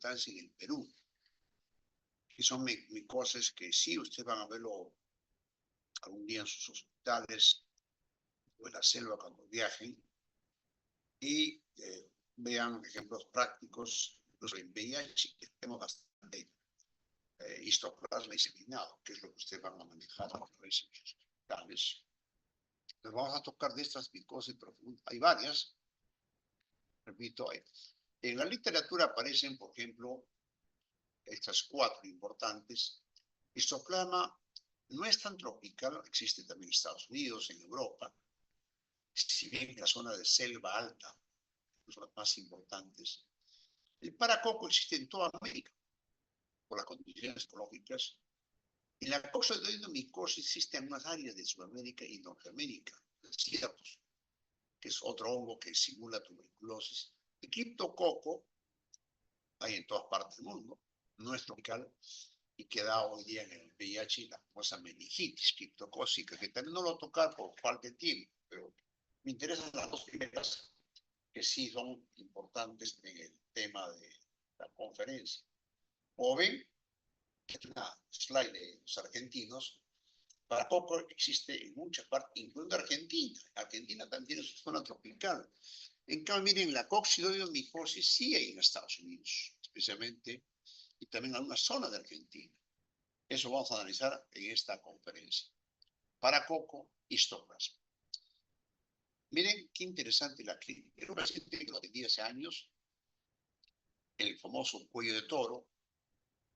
importancia en el Perú, que son micoses que sí, ustedes van a verlo algún día en sus hospitales o en la selva cuando viajen, y vean ejemplos prácticos, incluso en VIH, que tenemos bastante histoplasma diseminado, que es lo que ustedes van a manejar a través de sus hospitales. Entonces vamos a tocar de estas micosis profundas. Hay varias, repito, en la literatura aparecen, por ejemplo, estas 4 importantes. Histoplasma no es tan tropical, existe también en Estados Unidos, en Europa, si bien en la zona de selva alta, son las más importantes. El paracoco existe en toda América, por las condiciones ecológicas. Y la coccidioidomicosis existe en unas áreas de Sudamérica y Norteamérica, desiertos, que es otro hongo que simula tuberculosis. El criptococo hay en todas partes del mundo, no es tropical, y queda hoy día en el VIH y la famosa meningitis criptocócica, que también no lo voy a tocar por falta de tiempo, pero me interesan las 2 primeras, que sí son importantes en el tema de la conferencia. O ven, que es una slide de los argentinos, paracoco existe en muchas partes, incluyendo Argentina. Argentina también es una zona tropical. En cambio, miren, la coccidioidomicosis sí hay en Estados Unidos, especialmente, y también en una zona de Argentina. Eso vamos a analizar en esta conferencia. Paracoco, histoplasma. Miren qué interesante la clínica. Era un paciente que lo atendí hace años, el famoso cuello de toro,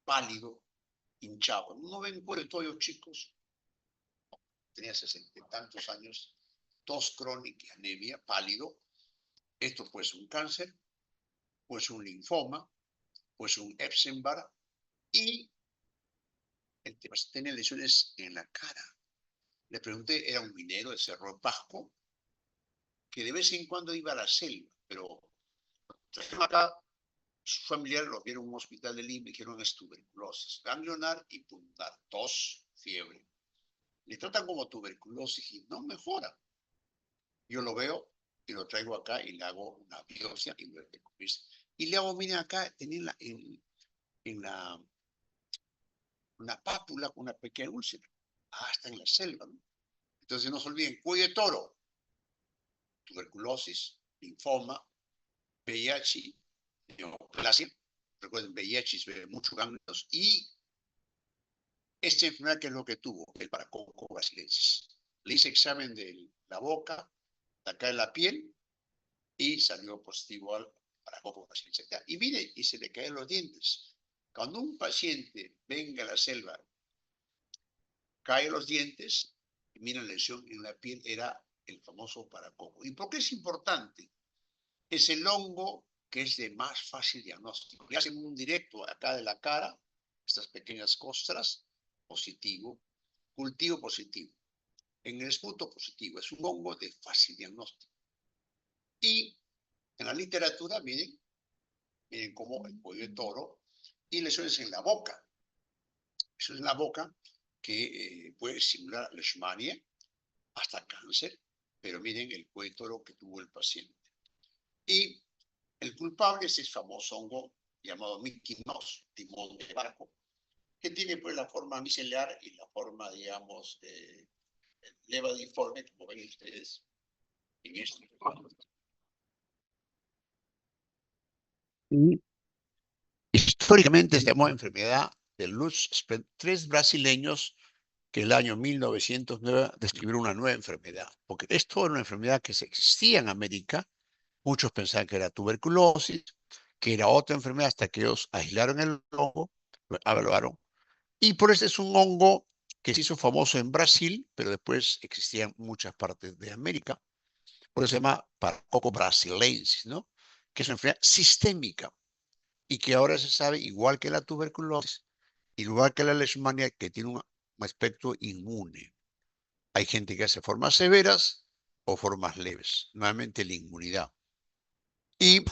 pálido, hinchado. ¿No ven cuello de toro, chicos? Tenía 60 y tantos años, tos crónica, anemia, pálido. Esto puede ser un cáncer, puede ser un linfoma, puede ser un Epstein-Barr, y el tema es tener lesiones en la cara. Le pregunté, era un minero de Cerro de Pasco, que de vez en cuando iba a la selva, pero acá su familiar lo vieron en un hospital de Lima y dijeron es tuberculosis, ganglionar y pulmonar, tos, fiebre. Le tratan como tuberculosis y no mejora. Yo lo veo y lo traigo acá y le hago una biopsia y le hago, miren acá, tenía en una pápula con una pequeña úlcera. Ah, está en la selva, ¿no? Entonces no se olviden, cuello de toro, tuberculosis, linfoma, VIH, neoplasia. Recuerden, VIH ve muchos ganglios y esta enfermedad, ¿qué es lo que tuvo? El paracoco brasilensis. Le hice examen de la boca, de acá de la piel, y salió positivo al paracoco brasilensis. Y mire, y se le caen los dientes. Cuando un paciente venga a la selva, cae los dientes, y mira la lesión en la piel, era el famoso paracoco. ¿Y por qué es importante? Es el hongo que es de más fácil diagnóstico. Le hacen un directo acá de la cara, estas pequeñas costras, positivo, cultivo positivo. En el esputo positivo, es un hongo de fácil diagnóstico. Y en la literatura, miren cómo el cuello de toro y lesiones en la boca. Eso es en la boca que puede simular leishmania, hasta cáncer, pero miren el cuello de toro que tuvo el paciente. Y el culpable es el famoso hongo llamado Mickey Mouse, timón de barco, que tiene pues la forma micelar y la forma, digamos, levadiforme, como ven ustedes en este. Y históricamente se llamó enfermedad de Lutz. 3 brasileños que el año 1909 describieron una nueva enfermedad, porque esto era una enfermedad que existía en América. Muchos pensaban que era tuberculosis, que era otra enfermedad, hasta que ellos aislaron el hongo, lo evaluaron. Y por eso es un hongo que se hizo famoso en Brasil, pero después existía en muchas partes de América. Por eso se llama Paracoco brasilensis, ¿no? Que es una enfermedad sistémica y que ahora se sabe, igual que la tuberculosis, igual que la leishmania, que tiene un aspecto inmune. Hay gente que hace formas severas o formas leves, nuevamente la inmunidad. Y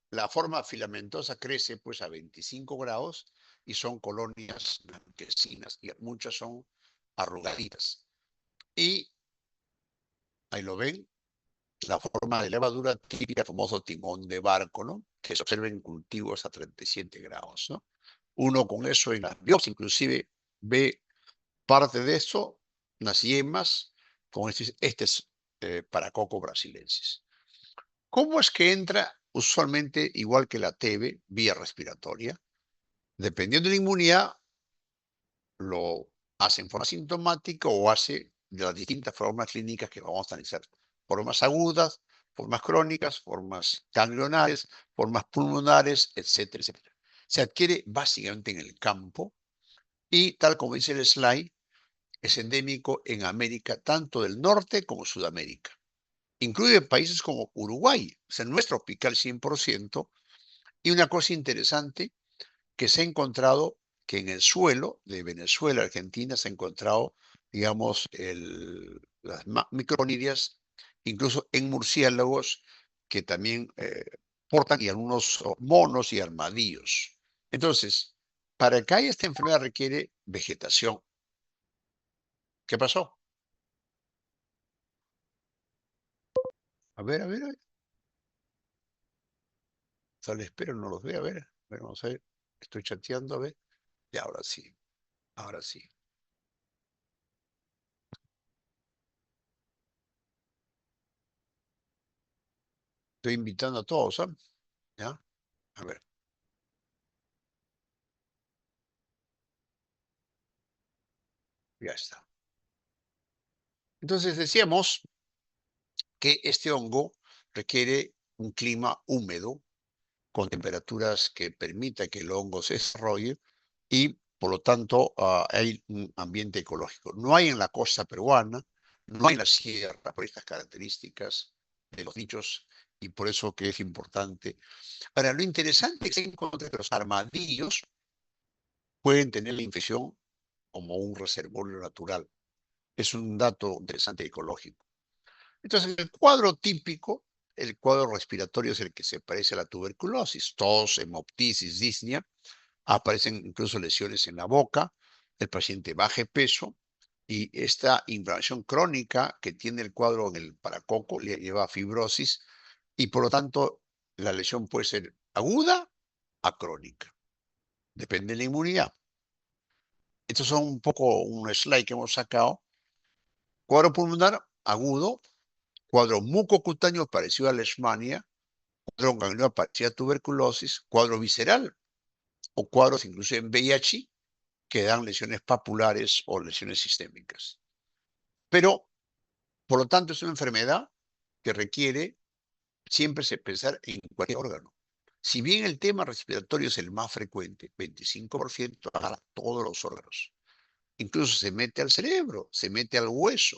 la forma filamentosa crece pues a 25 grados y son colonias blanquecinas y muchas son arrugaditas. Y ahí lo ven, la forma de levadura típica, el famoso timón de barco, ¿no? Que se observa en cultivos a 37 grados, ¿no? Uno con eso en las biopsias inclusive ve parte de eso, unas yemas, con Paracoco brasilensis. ¿Cómo es que entra usualmente, igual que la TB, vía respiratoria? Dependiendo de la inmunidad, lo hace en forma sintomática o hace de las distintas formas clínicas que vamos a analizar. Formas agudas, formas crónicas, formas ganglionares, formas pulmonares, etcétera, etcétera. Se adquiere básicamente en el campo y, tal como dice el slide, es endémico en América, tanto del norte como Sudamérica. Incluye países como Uruguay, o sea, no es tropical 100%. Y una cosa interesante que se ha encontrado que en el suelo de Venezuela, Argentina, se ha encontrado, digamos, las micronidias, incluso en murciélagos que también portan y algunos monos y armadillos. Entonces, para que haya esta enfermedad requiere vegetación. ¿Qué pasó? A ver. Sale, espero, no los veo. A ver, vamos a ver. Estoy chateando, a ver. Y ahora sí, ahora sí. Estoy invitando a todos, ¿sabes? ¿Ya? A ver, ya está. Entonces decíamos que este hongo requiere un clima húmedo con temperaturas que permita que el hongo se desarrolle y, por lo tanto, hay un ambiente ecológico. No hay en la costa peruana, no hay en la sierra por estas características de los nichos y por eso que es importante. Ahora, lo interesante es encontrar que los armadillos pueden tener la infección como un reservorio natural. Es un dato interesante ecológico. Entonces, el cuadro típico, el cuadro respiratorio es el que se parece a la tuberculosis, tos, hemoptisis, disnea, aparecen incluso lesiones en la boca, el paciente baja de peso y esta inflamación crónica que tiene el cuadro en el paracoco le lleva a fibrosis y por lo tanto la lesión puede ser aguda a crónica, depende de la inmunidad. Estos son un poco un slide que hemos sacado. Cuadro pulmonar agudo, cuadro mucocutáneo parecido a la leishmania, cuadro ganglionar parecido a tuberculosis, cuadro visceral o cuadros incluso en VIH que dan lesiones papulares o lesiones sistémicas. Pero, por lo tanto, es una enfermedad que requiere siempre pensar en cualquier órgano. Si bien el tema respiratorio es el más frecuente, 25% a todos los órganos. Incluso se mete al cerebro, se mete al hueso,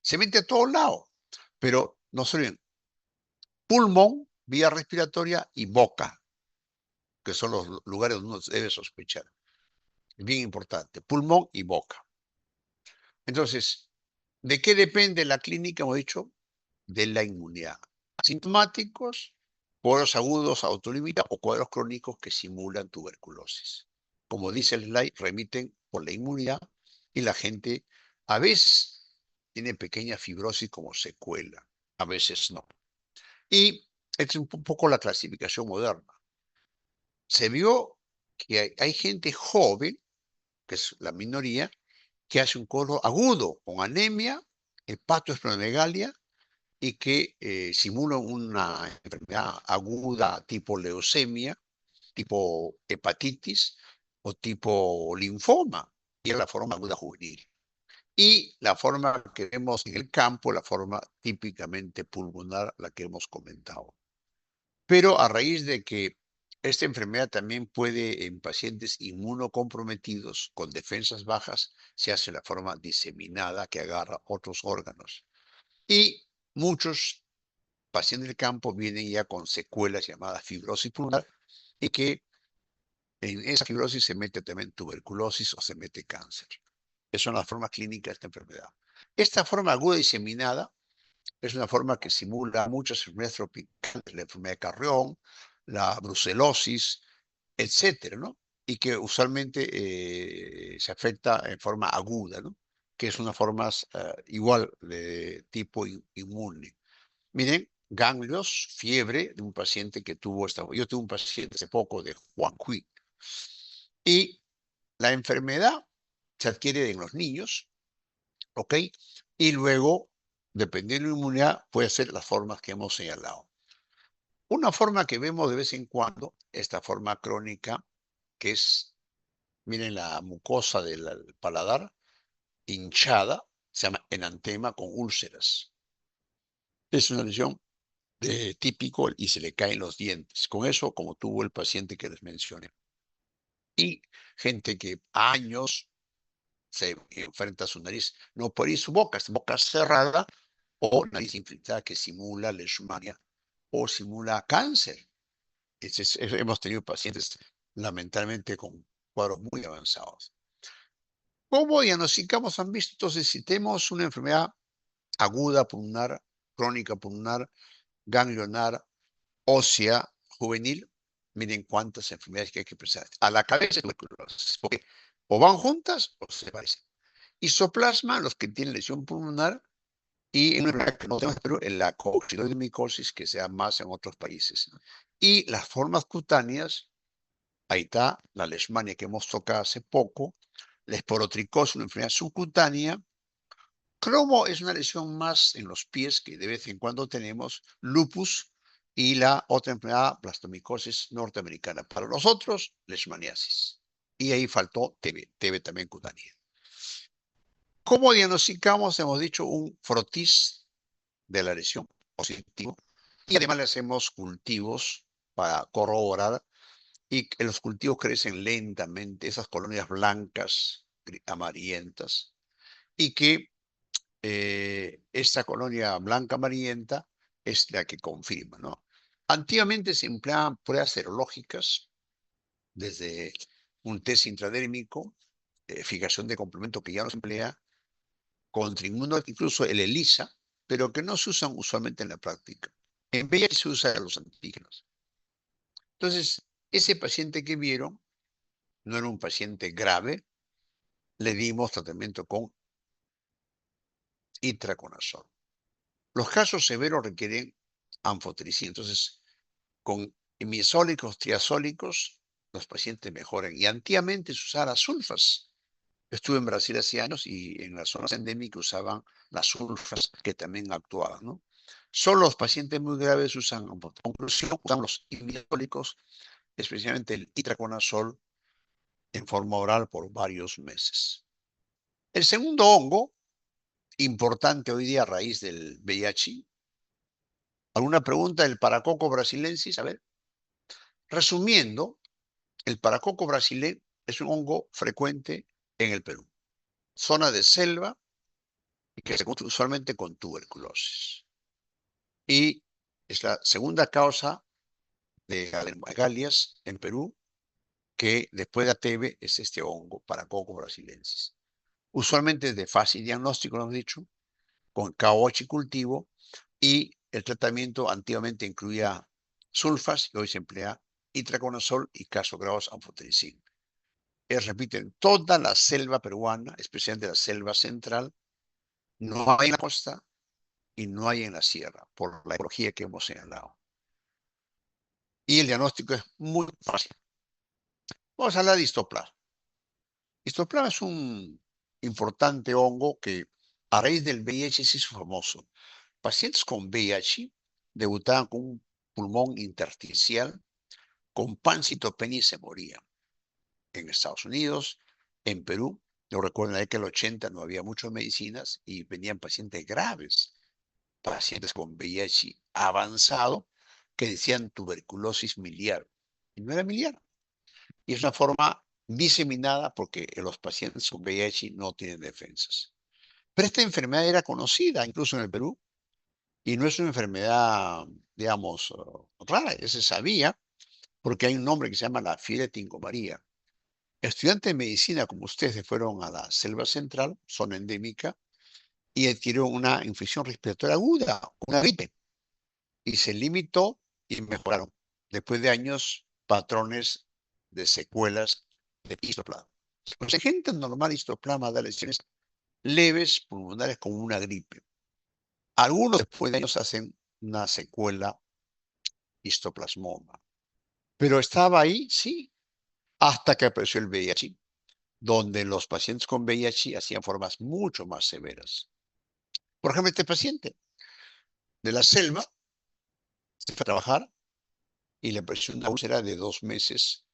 se mete a todos lados. Pero no se olviden, pulmón, vía respiratoria y boca, que son los lugares donde uno debe sospechar. Bien importante, pulmón y boca. Entonces, ¿de qué depende la clínica? Hemos dicho, de la inmunidad. Asintomáticos, cuadros agudos autolimitados o cuadros crónicos que simulan tuberculosis. Como dice el slide, remiten por la inmunidad y la gente a veces tiene pequeña fibrosis como secuela, a veces no. Y es un poco la clasificación moderna. Se vio que hay gente joven, que es la minoría, que hace un cuadro agudo con anemia, hepatoesplenomegalia y que simula una enfermedad aguda tipo leucemia, tipo hepatitis o tipo linfoma, y es la forma aguda juvenil. Y la forma que vemos en el campo, la forma típicamente pulmonar, la que hemos comentado. Pero a raíz de que esta enfermedad también puede, en pacientes inmunocomprometidos con defensas bajas, se hace la forma diseminada que agarra otros órganos. Y muchos pacientes del campo vienen ya con secuelas llamadas fibrosis pulmonar y que en esa fibrosis se mete también tuberculosis o se mete cáncer. Esas son las formas clínicas de esta enfermedad. Esta forma aguda diseminada es una forma que simula muchas enfermedades tropicales, la enfermedad de Carrión, la brucelosis, etcétera, ¿no? Y que usualmente se afecta en forma aguda, ¿no? Que es una forma igual de tipo inmune. Miren, ganglios, fiebre de un paciente que tuvo esta. Yo tuve un paciente hace poco de Huanghui. Y la enfermedad se adquiere en los niños, ¿ok? Y luego, dependiendo de la inmunidad, puede ser las formas que hemos señalado. Una forma que vemos de vez en cuando, esta forma crónica, que es, miren, la mucosa del paladar hinchada, se llama enantema con úlceras. Es una lesión típico y se le caen los dientes. Con eso, como tuvo el paciente que les mencioné. Y gente que años se enfrenta a su nariz, no por ir su boca cerrada o nariz infiltrada que simula leishmania o simula cáncer. Hemos tenido pacientes lamentablemente con cuadros muy avanzados. ¿Cómo diagnosticamos? Han visto, entonces, si tenemos una enfermedad aguda pulmonar, crónica pulmonar, ganglionar, ósea, juvenil, miren cuántas enfermedades que hay que pensar. A la cabeza, tuberculosis, porque o van juntas o se parecen. Isoplasma, los que tienen lesión pulmonar, y en una enfermedad que no tenemos, pero en la coccidioides que sea más en otros países. Y las formas cutáneas, ahí está la leishmania que hemos tocado hace poco, la esporotricosis, una enfermedad subcutánea, cromo es una lesión más en los pies que de vez en cuando tenemos, lupus y la otra enfermedad, blastomicosis norteamericana. Para los otros, leishmaniasis. Y ahí faltó TB también cutánea. ¿Cómo diagnosticamos? Hemos dicho un frotis de la lesión positivo y además le hacemos cultivos para corroborar y que los cultivos crecen lentamente, esas colonias blancas, amarillentas, y que esta colonia blanca amarillenta es la que confirma, ¿no? Antiguamente se empleaban pruebas serológicas desde un test intradérmico, fijación de complemento que ya no se emplea, contra inmuno, incluso el ELISA, pero que no se usan usualmente en la práctica. En VIH se usan los antígenos. Entonces, ese paciente que vieron no era un paciente grave, le dimos tratamiento con itraconazol. Los casos severos requieren anfotericina. Entonces, con imidazólicos, triazólicos, los pacientes mejoran. Y antiguamente se usaban las sulfas. Estuve en Brasil hace años y en las zonas endémicas usaban las sulfas que también actuaban, ¿no? Solo los pacientes muy graves usan, por conclusión, usan los imidazólicos, especialmente el itraconazol, en forma oral por varios meses. El segundo hongo, importante hoy día a raíz del VIH. ¿Alguna pregunta del paracoco brasilensis? A ver. Resumiendo, el paracoco brasileño es un hongo frecuente en el Perú. Zona de selva y que se encuentra usualmente con tuberculosis. Y es la segunda causa de adenomagalias en Perú, que después de ATV es este hongo, paracoco brasilensis. Usualmente es de fácil diagnóstico, lo hemos dicho, con KOH cultivo, y el tratamiento antiguamente incluía sulfas y hoy se emplea itraconazol y casos graves anfotericina. Repito, en toda la selva peruana, especialmente la selva central, no hay en la costa y no hay en la sierra, por la ecología que hemos señalado. Y el diagnóstico es muy fácil. Vamos a hablar de histoplasma. Histoplasma es un importante hongo que a raíz del VIH se hizo famoso. Pacientes con VIH debutaban con un pulmón intersticial, con pancitopenia y se morían. En Estados Unidos, en Perú, yo recuerdo en la década del 80 no había muchas medicinas y venían pacientes graves, pacientes con VIH avanzado, que decían tuberculosis miliar. Y no era miliar. Y es una forma diseminada porque los pacientes con VIH no tienen defensas. Pero esta enfermedad era conocida incluso en el Perú y no es una enfermedad, digamos, rara, se sabía porque hay un nombre que se llama la fiebre de Tingo María. Estudiantes de medicina como ustedes fueron a la selva central, zona endémica, y adquirieron una infección respiratoria aguda, una gripe, y se limitó y mejoraron. Después de años, patrones de secuelas de histoplasma. Pues en gente normal, histoplasma da lesiones leves pulmonares como una gripe. Algunos después de años hacen una secuela histoplasmoma. Pero estaba ahí, sí, hasta que apareció el VIH, donde los pacientes con VIH hacían formas mucho más severas. Por ejemplo, este paciente de la selva se fue a trabajar y le apareció una úlcera de 2 meses,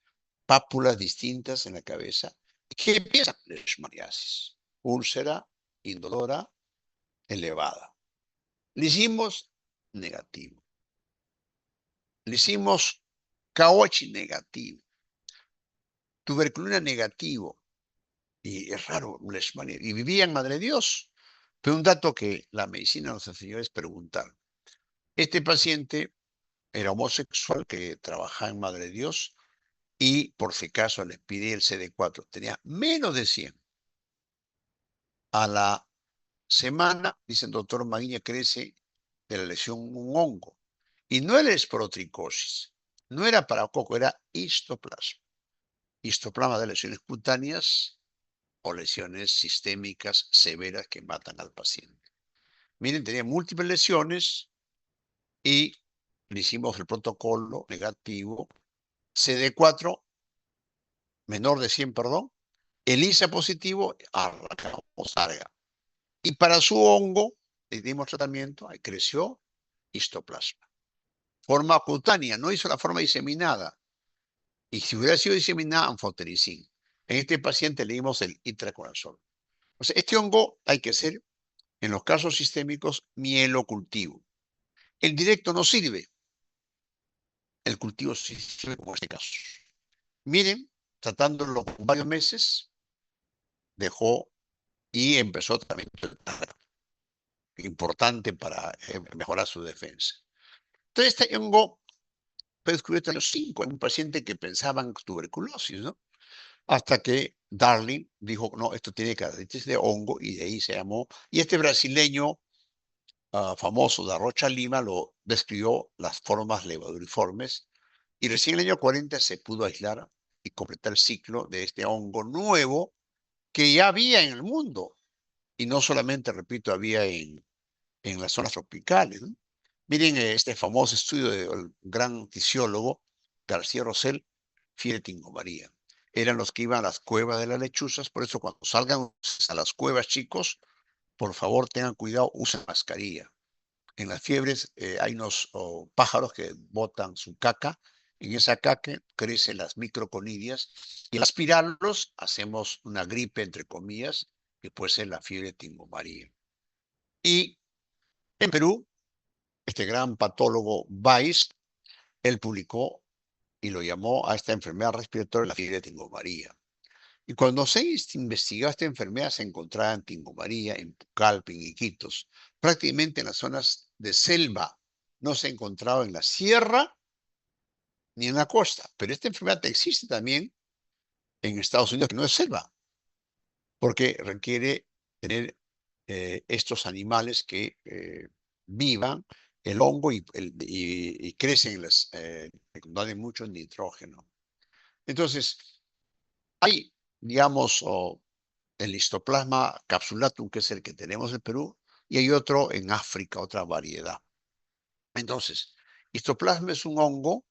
pápulas distintas en la cabeza. ¿Qué empieza? Leishmaniasis. Úlcera indolora elevada. Le hicimos negativo. Le hicimos Kaochi negativo. Tuberculina negativo. Y es raro, y vivía en Madre Dios. Pero un dato que la medicina nos enseñó es preguntar. Este paciente era homosexual que trabajaba en Madre Dios y por si acaso les pide el CD4. Tenía menos de 100. A la semana, dice el doctor Maguiña, crece de la lesión un hongo. Y no era esporotricosis, no era paracoco, era histoplasma. Histoplasma de lesiones cutáneas o lesiones sistémicas severas que matan al paciente. Miren, tenía múltiples lesiones y le hicimos el protocolo negativo, CD4 menor de 100, perdón, ELISA positivo, arrancamos larga. Y para su hongo, le dimos tratamiento, ahí creció histoplasma. Forma cutánea, no hizo la forma diseminada. Y si hubiera sido diseminada, anfotericin. En este paciente le dimos el itraconazol. O sea, este hongo hay que hacer, en los casos sistémicos, mielocultivo. El directo no sirve. El cultivo sí sirve como este caso. Miren, tratándolo por varios meses, dejó y empezó tratamiento importante para mejorar su defensa. Entonces, este hongo fue descubierto a los 5 en un paciente que pensaba en tuberculosis, ¿no? Hasta que Darling dijo, no, esto tiene características de hongo, y de ahí se llamó. Y este brasileño famoso de Rocha Lima lo describió las formas levaduriformes, y recién en el año 40 se pudo aislar y completar el ciclo de este hongo nuevo que ya había en el mundo. Y no solamente, repito, había en las zonas tropicales, ¿no? Miren este famoso estudio del gran fisiólogo García Rosell, fiebre tingomaría. Eran los que iban a las cuevas de las lechuzas, por eso cuando salgan a las cuevas, chicos, por favor tengan cuidado, usen mascarilla. En las fiebres hay unos pájaros que botan su caca, en esa caca crecen las microconidias, y al aspirarlos hacemos una gripe, entre comillas, que puede ser la fiebre tingomaría. Y en Perú, este gran patólogo Weiss, él publicó y lo llamó a esta enfermedad respiratoria la fiebre tingomaría. Y cuando se investigó esta enfermedad, se encontraba en Tingomaría, en Pucallpa, en Iquitos, prácticamente en las zonas de selva. No se encontraba en la sierra ni en la costa. Pero esta enfermedad existe también en Estados Unidos, que no es selva, porque requiere tener estos animales que vivan el hongo y crecen, donde hay mucho nitrógeno. Entonces, hay, digamos, el histoplasma capsulatum, que es el que tenemos en Perú, y hay otro en África, otra variedad. Entonces, histoplasma es un hongo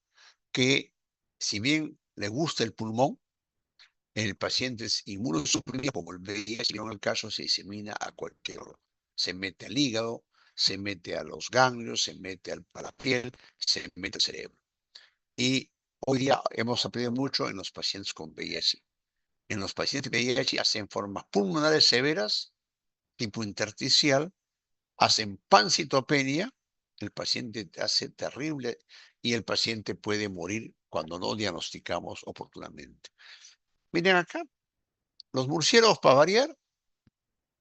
que, si bien le gusta el pulmón, el paciente es inmunosuprimido, como el VIH, en el caso se disemina a cualquier órgano. Se mete al hígado, se mete a los ganglios, se mete a la piel, se mete al cerebro. Y hoy día hemos aprendido mucho en los pacientes con VIH. En los pacientes con VIH hacen formas pulmonares severas, tipo intersticial, hacen pancitopenia, el paciente hace terrible y el paciente puede morir cuando no diagnosticamos oportunamente. Miren acá, los murciélagos, para variar,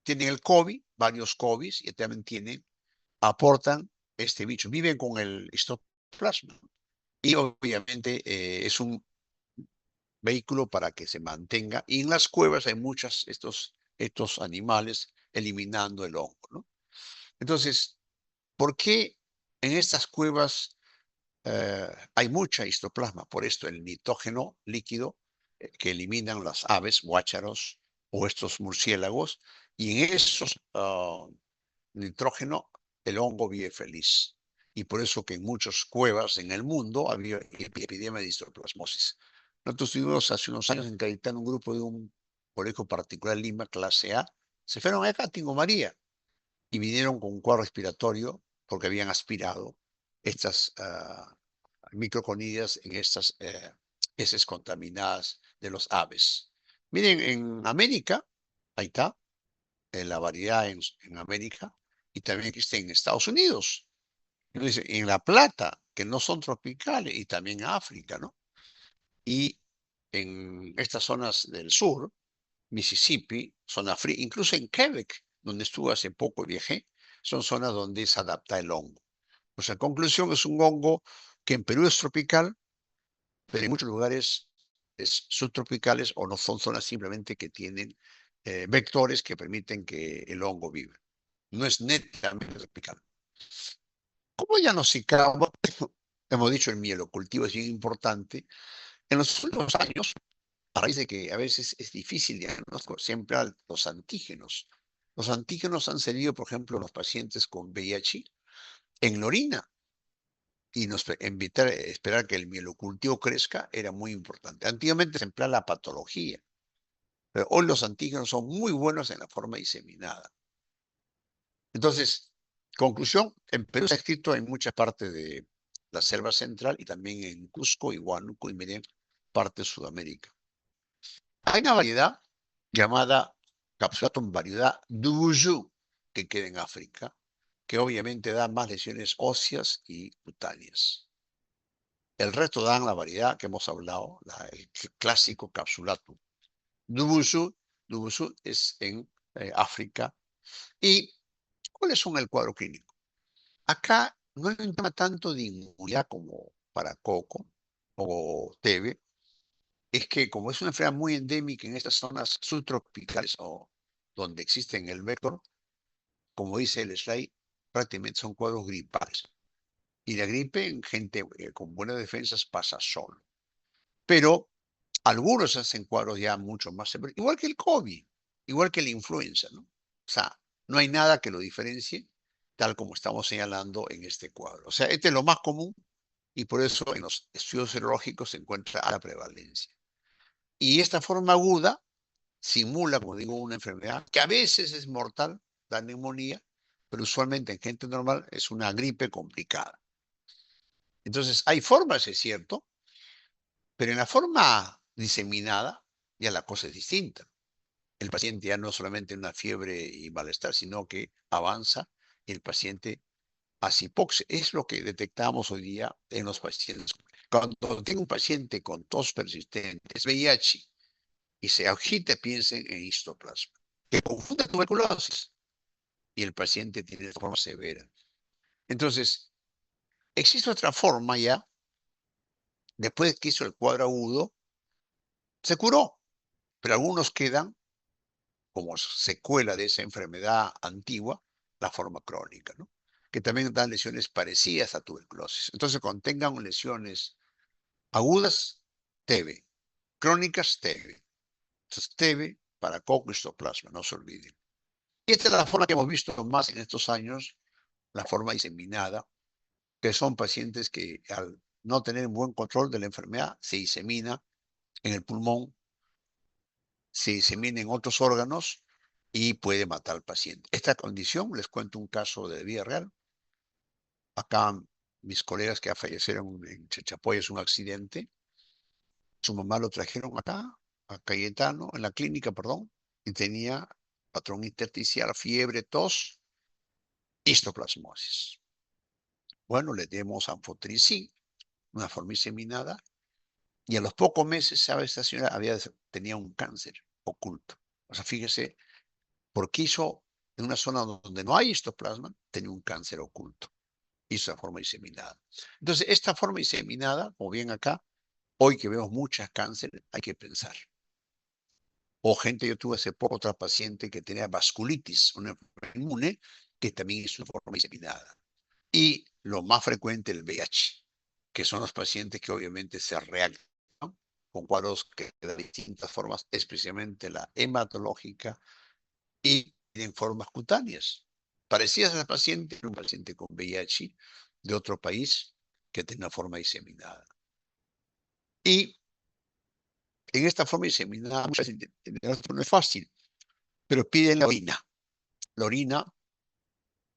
tienen el COVID, varios COVID, y también aportan este bicho, viven con el histoplasma. Y obviamente es un vehículo para que se mantenga. Y en las cuevas hay muchos estos animales eliminando el hongo, ¿no? Entonces, ¿por qué en estas cuevas hay mucha histoplasma? Por esto, el nitrógeno líquido que eliminan las aves, guácharos o estos murciélagos, y en esos nitrógeno el hongo vive feliz. y por eso que en muchas cuevas en el mundo había epidemia de histoplasmosis. Nosotros tuvimos hace unos años en Cayetano un grupo de un colegio particular Lima, clase A, se fueron acá a Tingo María y vinieron con un cuadro respiratorio porque habían aspirado estas microconidias en estas heces contaminadas de los aves. Miren, en América, ahí está, la variedad en América, y también existe en Estados Unidos. Entonces, en La Plata, que no son tropicales, y también en África, ¿no? Y en estas zonas del sur, Mississippi, zona fría, incluso en Quebec, donde estuve hace poco, viajé, son zonas donde se adapta el hongo. O sea, en conclusión, es un hongo que en Perú es tropical, pero en muchos lugares es subtropicales o no son zonas simplemente que tienen vectores que permiten que el hongo viva. No es netamente tropical. Como ya nos citamos, hemos dicho el mielocultivo es bien importante. En los últimos años, a raíz de que a veces es difícil diagnosticar siempre a los antígenos. Los antígenos han servido, por ejemplo, en los pacientes con VIH en la orina y esperar que el mielocultivo crezca era muy importante. Antiguamente se empleaba la patología, pero hoy los antígenos son muy buenos en la forma diseminada. Entonces, conclusión, en Perú se ha escrito en muchas partes de la selva central y también en Cusco y Huánuco y media parte de Sudamérica. Hay una variedad llamada Capsulatum variedad Dubuju, que queda en África, que obviamente da más lesiones óseas y cutáneas. El resto dan la variedad que hemos hablado, el clásico Capsulatum. Dubuju es en África. ¿Y cuáles son el cuadro clínico? Acá no hay un tema tanto de inmunidad como para coco o tebe, es que como es una enfermedad muy endémica en estas zonas subtropicales o donde existen el vector, como dice el slide, prácticamente son cuadros gripales. Y la gripe en gente con buenas defensas pasa solo. Pero algunos hacen cuadros ya mucho más severos, igual que el COVID, igual que la influenza, ¿no? O sea, no hay nada que lo diferencie, tal como estamos señalando en este cuadro. O sea, este es lo más común y por eso en los estudios serológicos se encuentra a la prevalencia. Y esta forma aguda simula, como digo, una enfermedad que a veces es mortal, la neumonía, pero usualmente en gente normal es una gripe complicada. Entonces, hay formas, es cierto, pero en la forma diseminada ya la cosa es distinta. El paciente ya no solamente una fiebre y malestar, sino que avanza y el paciente hace hipoxia. Es lo que detectamos hoy día en los pacientes. Cuando tengo un paciente con tos persistente, es VIH, y se agita, piensen en histoplasma, que confunde tuberculosis y el paciente tiene forma severa. Entonces, existe otra forma ya, después que hizo el cuadro agudo, se curó, pero algunos quedan como secuela de esa enfermedad antigua, la forma crónica, ¿no? Que también dan lesiones parecidas a tuberculosis. Entonces, cuando tengan lesiones agudas, TB, crónicas, TB. Entonces, TB para coco y histoplasma, no se olviden. Y esta es la forma que hemos visto más en estos años, la forma diseminada, que son pacientes que al no tener buen control de la enfermedad se disemina en el pulmón, se disemina en otros órganos y puede matar al paciente. Esta condición, les cuento un caso de vida real. Acá mis colegas que ya fallecieron en Chachapoy es un accidente. Su mamá lo trajeron acá, a Cayetano, en la clínica, perdón, y tenía patrón intersticial, fiebre, tos, histoplasmosis. Bueno, le dimos anfotericin, una forma diseminada, y a los pocos meses, ¿sabe? Esta señora tenía un cáncer oculto. O sea, fíjese, porque hizo en una zona donde no hay histoplasma, tenía un cáncer oculto. Hizo la forma diseminada. Entonces, esta forma diseminada, como bien acá, hoy que vemos muchas cánceres, hay que pensar. O gente, yo tuve hace poco otra paciente que tenía vasculitis, una enfermedad inmune, que también hizo forma diseminada. Y lo más frecuente, el VIH, que son los pacientes que obviamente se reaccionan con cuadros que de distintas formas, especialmente la hematológica y en formas cutáneas. Parecidas a la paciente, un paciente con VIH, de otro país que tenga forma diseminada. Y en esta forma diseminada, muchas veces no es fácil, pero piden la orina. La orina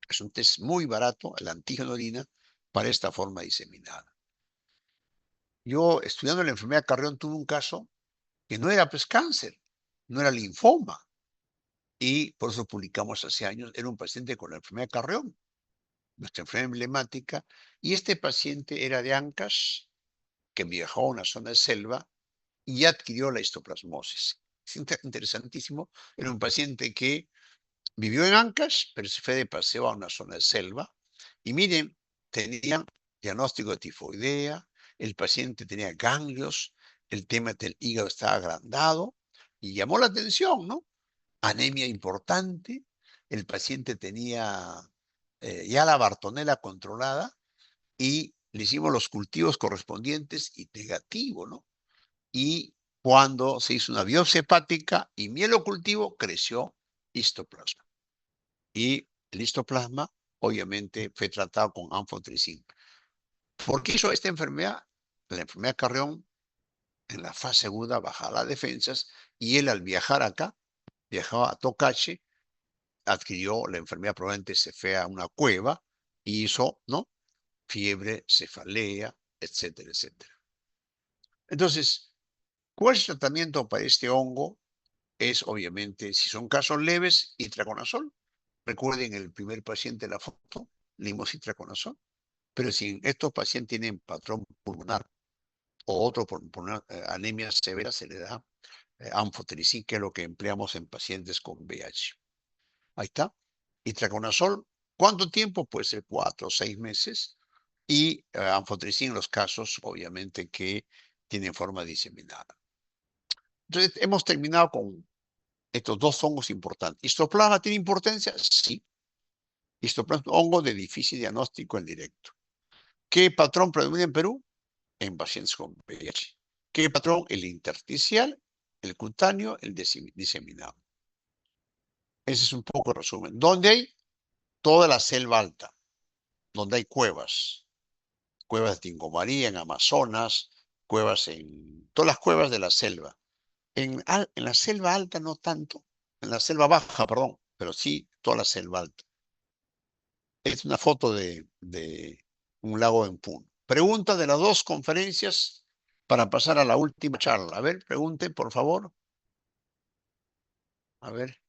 es un test muy barato, el antígeno de orina, para esta forma diseminada. Yo, estudiando la enfermedad de Carrión, tuve un caso que no era pues cáncer, no era linfoma, y por eso publicamos hace años, era un paciente con la enfermedad de Carrión, nuestra enfermedad emblemática, y este paciente era de Ancash, que viajó a una zona de selva y adquirió la histoplasmosis. Es interesantísimo, era un paciente que vivió en Ancash, pero se fue de paseo a una zona de selva, y miren, tenía diagnóstico de tifoidea, el paciente tenía ganglios, el tema del hígado estaba agrandado, y llamó la atención, ¿no? Anemia importante, el paciente tenía ya la Bartonella controlada y le hicimos los cultivos correspondientes y negativo, ¿no? Y cuando se hizo una biopsia hepática y mielocultivo, creció histoplasma. Y el histoplasma, obviamente, fue tratado con anfotericina. ¿Por qué hizo esta enfermedad? La enfermedad de Carrión, en la fase aguda, baja las defensas, y él al viajar acá, viajaba a Tocache, adquirió la enfermedad, probablemente se fue a una cueva y hizo, ¿no? Fiebre, cefalea, etcétera, etcétera. Entonces, ¿cuál es el tratamiento para este hongo? Es, obviamente, si son casos leves, itraconazol. Recuerden el primer paciente de la foto, limositraconazol. Pero si estos pacientes tienen patrón pulmonar o otro por una anemia severa, se le da anfotericin, que es lo que empleamos en pacientes con VIH. Ahí está. Itraconazol, ¿cuánto tiempo? Puede ser 4 o 6 meses. Y anfotericin en los casos, obviamente, que tienen forma diseminada. Entonces, hemos terminado con estos dos hongos importantes. ¿Histoplasma tiene importancia? Sí. Histoplasma es un hongo de difícil diagnóstico en directo. ¿Qué patrón predomina en Perú? En pacientes con VIH. ¿Qué patrón? El intersticial, el cutáneo, el diseminado. Ese es un poco el resumen. ¿Dónde hay? Toda la selva alta, donde hay cuevas. Cuevas de Tingomaría, en Amazonas, cuevas en todas las cuevas de la selva. En la selva alta no tanto, en la selva baja, perdón, pero sí toda la selva alta. Es una foto de un lago en Puno. Pregunta de las dos conferencias para pasar a la última charla. A ver, pregunten, por favor. A ver.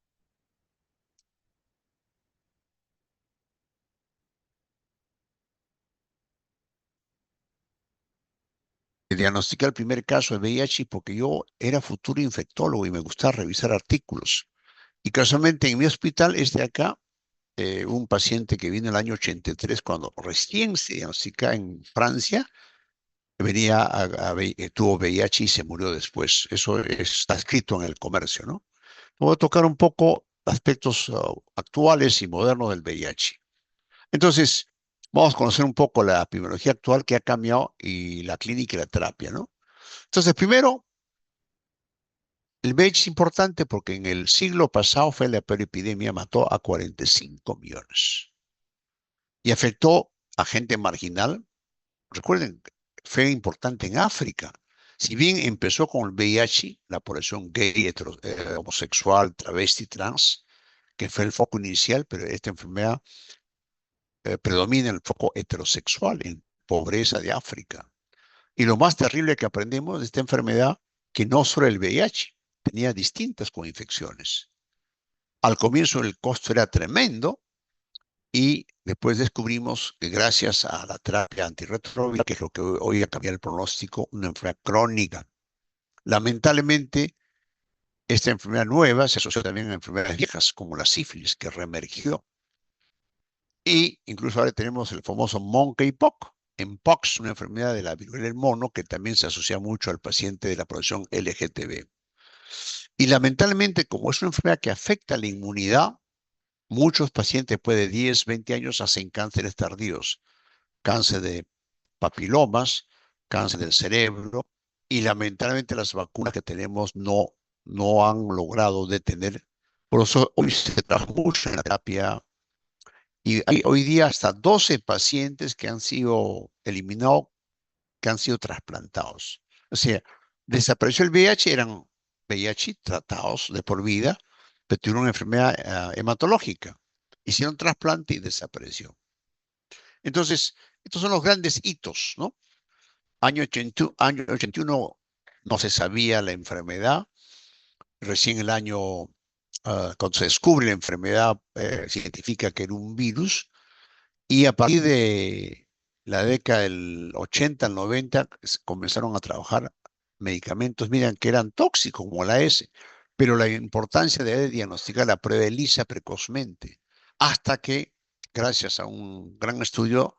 Diagnostiqué el primer caso de VIH porque yo era futuro infectólogo y me gustaba revisar artículos. Y casualmente en mi hospital es de acá un paciente que vino en el año 83 cuando recién se diagnostica en Francia, tuvo VIH y se murió después. Eso está escrito en el comercio, ¿no? Voy a tocar un poco aspectos actuales y modernos del VIH. Entonces, vamos a conocer un poco la epidemiología actual que ha cambiado y la clínica y la terapia, ¿no? Entonces, primero, el VIH es importante porque en el siglo pasado fue la peor epidemia, mató a 45 millones y afectó a gente marginal. Recuerden, fue importante en África. Si bien empezó con el VIH, la población gay, homosexual, travesti, trans, que fue el foco inicial, pero esta enfermedad predomina el foco heterosexual en pobreza de África. Y lo más terrible que aprendemos de esta enfermedad, que no solo el VIH, tenía distintas coinfecciones. Al comienzo el costo era tremendo y después descubrimos que gracias a la terapia antirretroviral, que es lo que hoy ha cambiado el pronóstico, una enfermedad crónica. Lamentablemente, esta enfermedad nueva se asoció también a enfermedades viejas, como la sífilis, que reemergió. Y incluso ahora tenemos el famoso monkeypox, Mpox, una enfermedad de la viruela del mono que también se asocia mucho al paciente de la población LGTB. Y lamentablemente, como es una enfermedad que afecta la inmunidad, muchos pacientes después de 10, 20 años hacen cánceres tardíos, cáncer de papilomas, cáncer del cerebro, y lamentablemente las vacunas que tenemos no han logrado detener. Por eso hoy se trabaja mucho en la terapia Y hay hoy día hasta 12 pacientes que han sido eliminados, que han sido trasplantados. O sea, desapareció el VIH, eran VIH tratados de por vida, pero tuvieron una enfermedad hematológica. Hicieron trasplante y desapareció. Entonces, estos son los grandes hitos, ¿no? Año 81 no se sabía la enfermedad. Recién el año, cuando se descubre la enfermedad, científica que era un virus, y a partir de la década del 80 al 90 comenzaron a trabajar medicamentos, miran, que eran tóxicos como la S, pero la importancia de diagnosticar la prueba ELISA precozmente, hasta que, gracias a un gran estudio,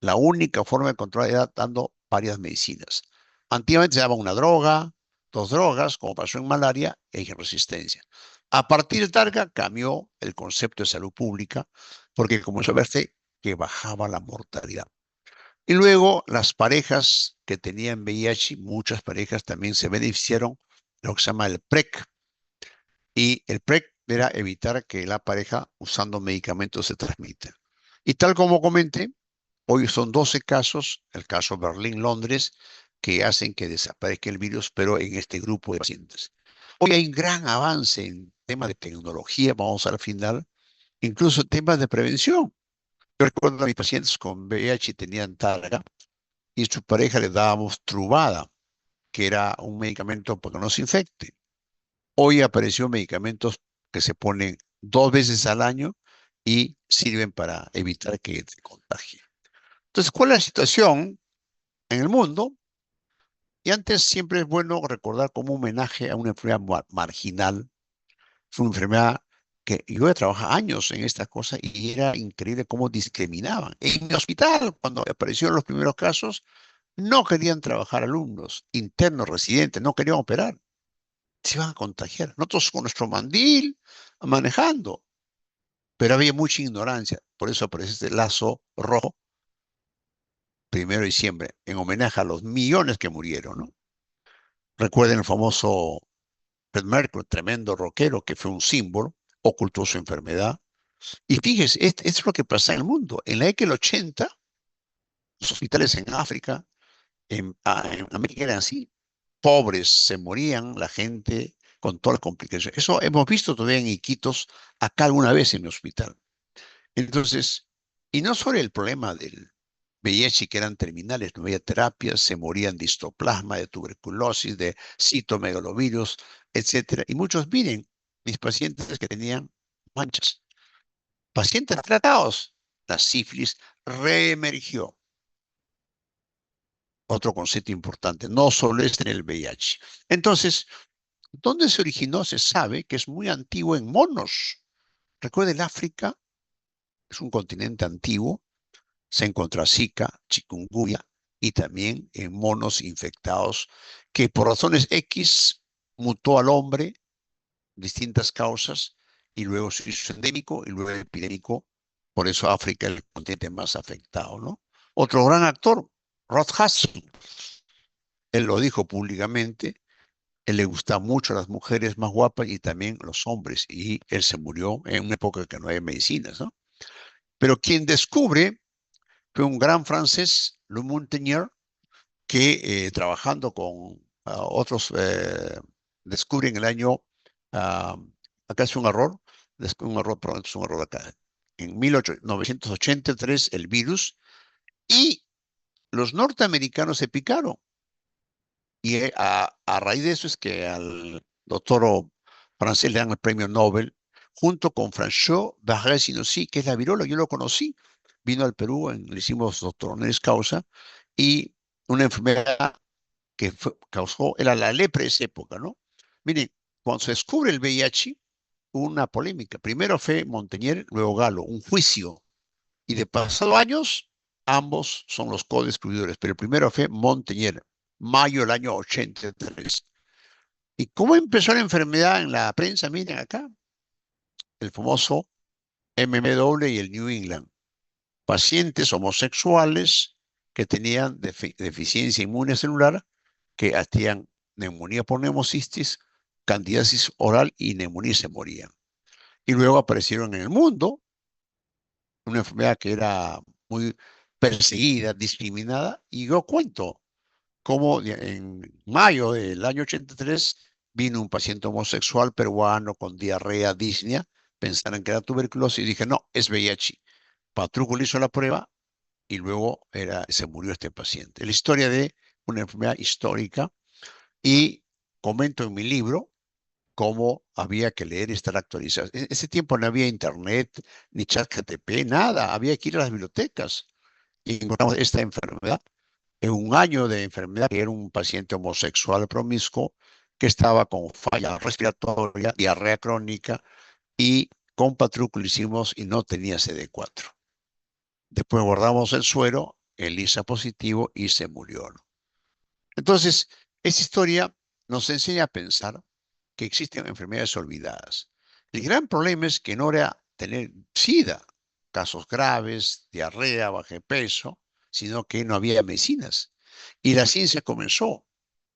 la única forma de controlar era dando varias medicinas. Antiguamente se daba una droga, dos drogas, como pasó en malaria e resistencia. A partir de Targa cambió el concepto de salud pública porque comenzó a verse que bajaba la mortalidad. Y luego las parejas que tenían VIH, muchas parejas también se beneficiaron de lo que se llama el PrEC. Y el PrEC era evitar que la pareja usando medicamentos se transmita. Y tal como comenté, hoy son 12 casos, el caso Berlín-Londres, que hacen que desaparezca el virus, pero en este grupo de pacientes. Hoy hay un gran avance en temas de tecnología, vamos al final, incluso temas de prevención. Yo recuerdo a mis pacientes con VIH tenían Targa y su pareja les dábamos Truvada, que era un medicamento para que no se infecte. Hoy apareció medicamentos que se ponen 2 veces al año y sirven para evitar que se contagie. Entonces, ¿cuál es la situación en el mundo? Y antes siempre es bueno recordar como un homenaje a una enfermedad marginal. Fue una enfermedad que yo he trabajado años en esta cosa y era increíble cómo discriminaban. En mi hospital, cuando aparecieron los primeros casos, no querían trabajar alumnos, internos, residentes, no querían operar. Se iban a contagiar. Nosotros con nuestro mandil manejando, pero había mucha ignorancia. Por eso aparece este lazo rojo, 1 de diciembre, en homenaje a los millones que murieron, ¿no? Recuerden el famoso Fred Mercury, tremendo rockero que fue un símbolo, ocultó su enfermedad. Y fíjese, esto es lo que pasa en el mundo. En la década del 80, los hospitales en África, en América eran así. Pobres, se morían la gente con todas las complicaciones. Eso hemos visto todavía en Iquitos, acá alguna vez en mi hospital. Entonces, y no solo el problema del VIH, que eran terminales, no había terapias, se morían de histoplasma, de tuberculosis, de citomegalovirus, etcétera. Y muchos, miren, mis pacientes que tenían manchas, pacientes tratados, la sífilis reemergió. Otro concepto importante, no solo es en el VIH. Entonces, ¿dónde se originó? Se sabe que es muy antiguo en monos. Recuerden, el África es un continente antiguo, se encontró Zika, chikungunya y también en monos infectados que por razones X mutó al hombre, distintas causas, y luego se hizo endémico y luego epidémico. Por eso África es el continente más afectado, ¿no? Otro gran actor, Rod Hudson, él lo dijo públicamente, él le gusta mucho a las mujeres más guapas y también los hombres, y él se murió en una época que no había medicinas, ¿no? Pero quien descubre fue un gran francés, Le Montagnier, que trabajando con otros, descubre en el año, ah, acá es un error, un error, perdón, es un error acá, en 1983 el virus, y los norteamericanos se picaron. Y a raíz de eso es que al doctor francés le dan el premio Nobel, junto con François Barré-Sinoussi, que es la virola, yo lo conocí, vino al Perú, le hicimos doctor honoris causa, y una enfermedad que causó, era la lepra de esa época, ¿no? Miren, cuando se descubre el VIH, hubo una polémica. Primero fue Montagnier, luego Galo, un juicio. Y de pasado años, ambos son los co-descubridores, pero el primero fue Montagnier, mayo del año 83. ¿Y cómo empezó la enfermedad en la prensa? Miren acá, el famoso MMW y el New England. Pacientes homosexuales que tenían deficiencia inmune celular, que hacían neumonía por neumocistis, candidiasis oral y neumonía y se morían. Y luego aparecieron en el mundo una enfermedad que era muy perseguida, discriminada, y yo cuento cómo en mayo del año 83 vino un paciente homosexual peruano con diarrea, disnea, pensaron que era tuberculosis y dije, no, es VIH. Patrúculo hizo la prueba y luego se murió este paciente. La historia de una enfermedad histórica y comento en mi libro cómo había que leer y estar actualizado. En ese tiempo no había internet, ni chat GTP, nada. Había que ir a las bibliotecas y encontramos esta enfermedad. En un año de enfermedad, que era un paciente homosexual promiscuo que estaba con falla respiratoria, diarrea crónica y con patrúculo hicimos y no tenía CD4. Después guardamos el suero, ELISA positivo y se murió, ¿no? Entonces, esta historia nos enseña a pensar que existen enfermedades olvidadas. El gran problema es que no era tener SIDA, casos graves, diarrea, bajo peso, sino que no había medicinas. Y la ciencia comenzó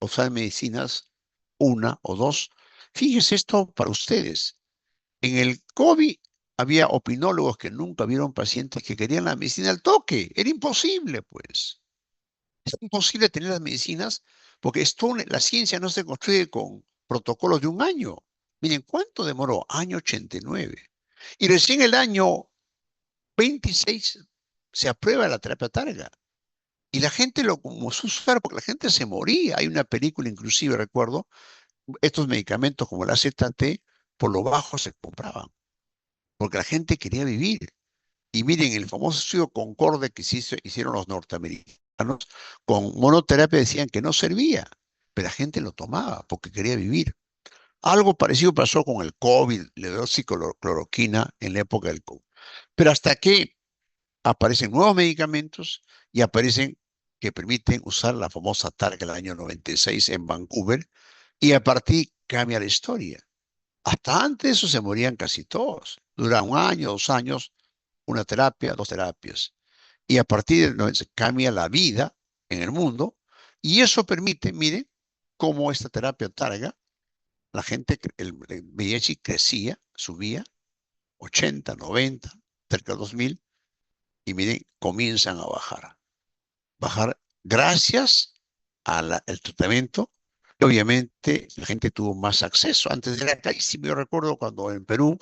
a usar medicinas, una o dos. Fíjese esto para ustedes. En el COVID había opinólogos que nunca vieron pacientes que querían la medicina al toque. Era imposible, pues. Es imposible tener las medicinas porque la ciencia no se construye con protocolos de un año. Miren, ¿cuánto demoró? Año 89. Y recién el año 26 se aprueba la terapia targa. Y la gente lo comenzó a usar porque la gente se moría. Hay una película inclusive, recuerdo, estos medicamentos como la ZT, por lo bajo se compraban, porque la gente quería vivir. Y miren, el famoso estudio Concorde que hicieron los norteamericanos con monoterapia decían que no servía, pero la gente lo tomaba porque quería vivir. Algo parecido pasó con el COVID, le dio cloroquina en la época del COVID. Pero hasta que aparecen nuevos medicamentos y aparecen que permiten usar la famosa targa del año 96 en Vancouver y a partir cambia la historia. Hasta antes de eso se morían casi todos. Dura un año, 2 años, una terapia, dos terapias. Y a partir del 90 se cambia la vida en el mundo y eso permite, mire, cómo esta terapia targa, la gente, el VIH crecía, subía, 80, 90, cerca de 2000, y miren, comienzan a bajar. Bajar gracias al tratamiento. Y obviamente la gente tuvo más acceso. Antes era carísimo. Yo recuerdo cuando en Perú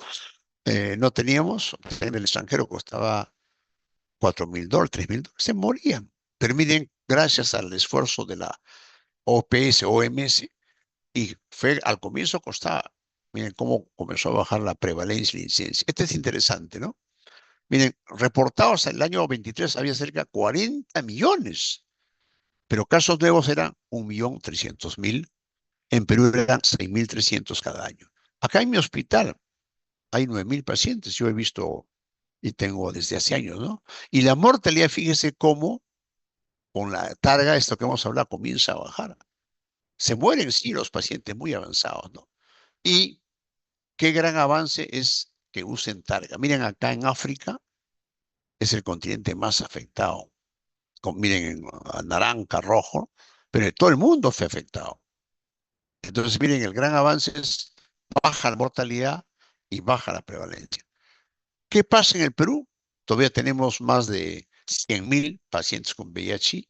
no teníamos, en el extranjero costaba $4.000, $3.000, se morían. Pero miren, gracias al esfuerzo de la OPS, OMS, y fue, al comienzo costaba, miren cómo comenzó a bajar la prevalencia y la incidencia. Este es interesante, ¿no? Miren, reportados el año 23 había cerca de 40 millones, pero casos nuevos eran 1.300.000. En Perú eran 6.300 cada año. Acá en mi hospital hay 9.000 pacientes, yo he visto y tengo desde hace años, ¿no? Y la mortalidad, fíjese cómo con la targa, esto que hemos hablado, comienza a bajar. Se mueren, sí, los pacientes muy avanzados, ¿no? Y qué gran avance es que usen targa. Miren, acá en África es el continente más afectado. Miren, naranja, rojo, pero en todo el mundo fue afectado. Entonces, miren, el gran avance es baja la mortalidad y baja la prevalencia. ¿Qué pasa en el Perú? Todavía tenemos más de 100.000 pacientes con VIH.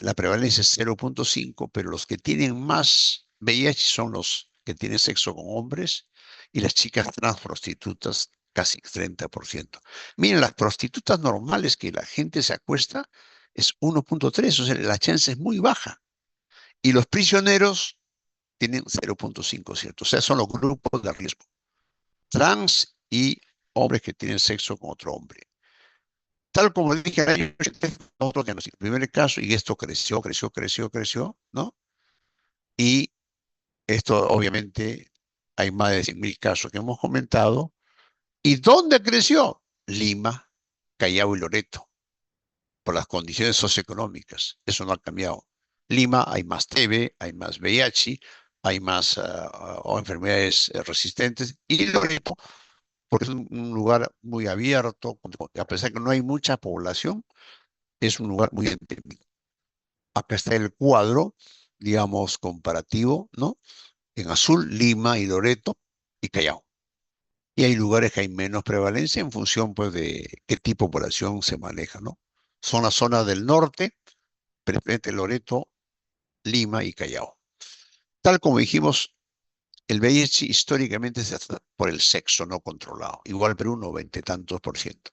La prevalencia es 0.5, pero los que tienen más VIH son los que tienen sexo con hombres y las chicas trans prostitutas, casi 30%. Miren, las prostitutas normales que la gente se acuesta es 1.3, o sea, la chance es muy baja. Y los prisioneros tienen 0.5, ¿cierto? O sea, son los grupos de riesgo. Trans y hombres que tienen sexo con otro hombre. Tal como dije, en el año 80, nosotros diagnosticamos el primer caso y esto creció, creció, creció, creció, ¿no? Y esto obviamente hay más de 100.000 casos que hemos comentado. ¿Y dónde creció? Lima, Callao y Loreto, por las condiciones socioeconómicas. Eso no ha cambiado. Lima hay más TB, hay más VIH, hay más o enfermedades resistentes. Y Loreto, porque es un lugar muy abierto, a pesar de que no hay mucha población, es un lugar muy endémico. Acá está el cuadro, digamos, comparativo, ¿no? En azul, Lima y Loreto y Callao. Y hay lugares que hay menos prevalencia en función, pues, de qué tipo de población se maneja, ¿no? Son las zonas del norte, preferente Loreto, Lima y Callao. Tal como dijimos, el VIH históricamente se trata por el sexo no controlado. Igual Perú, 90 y tantos por ciento.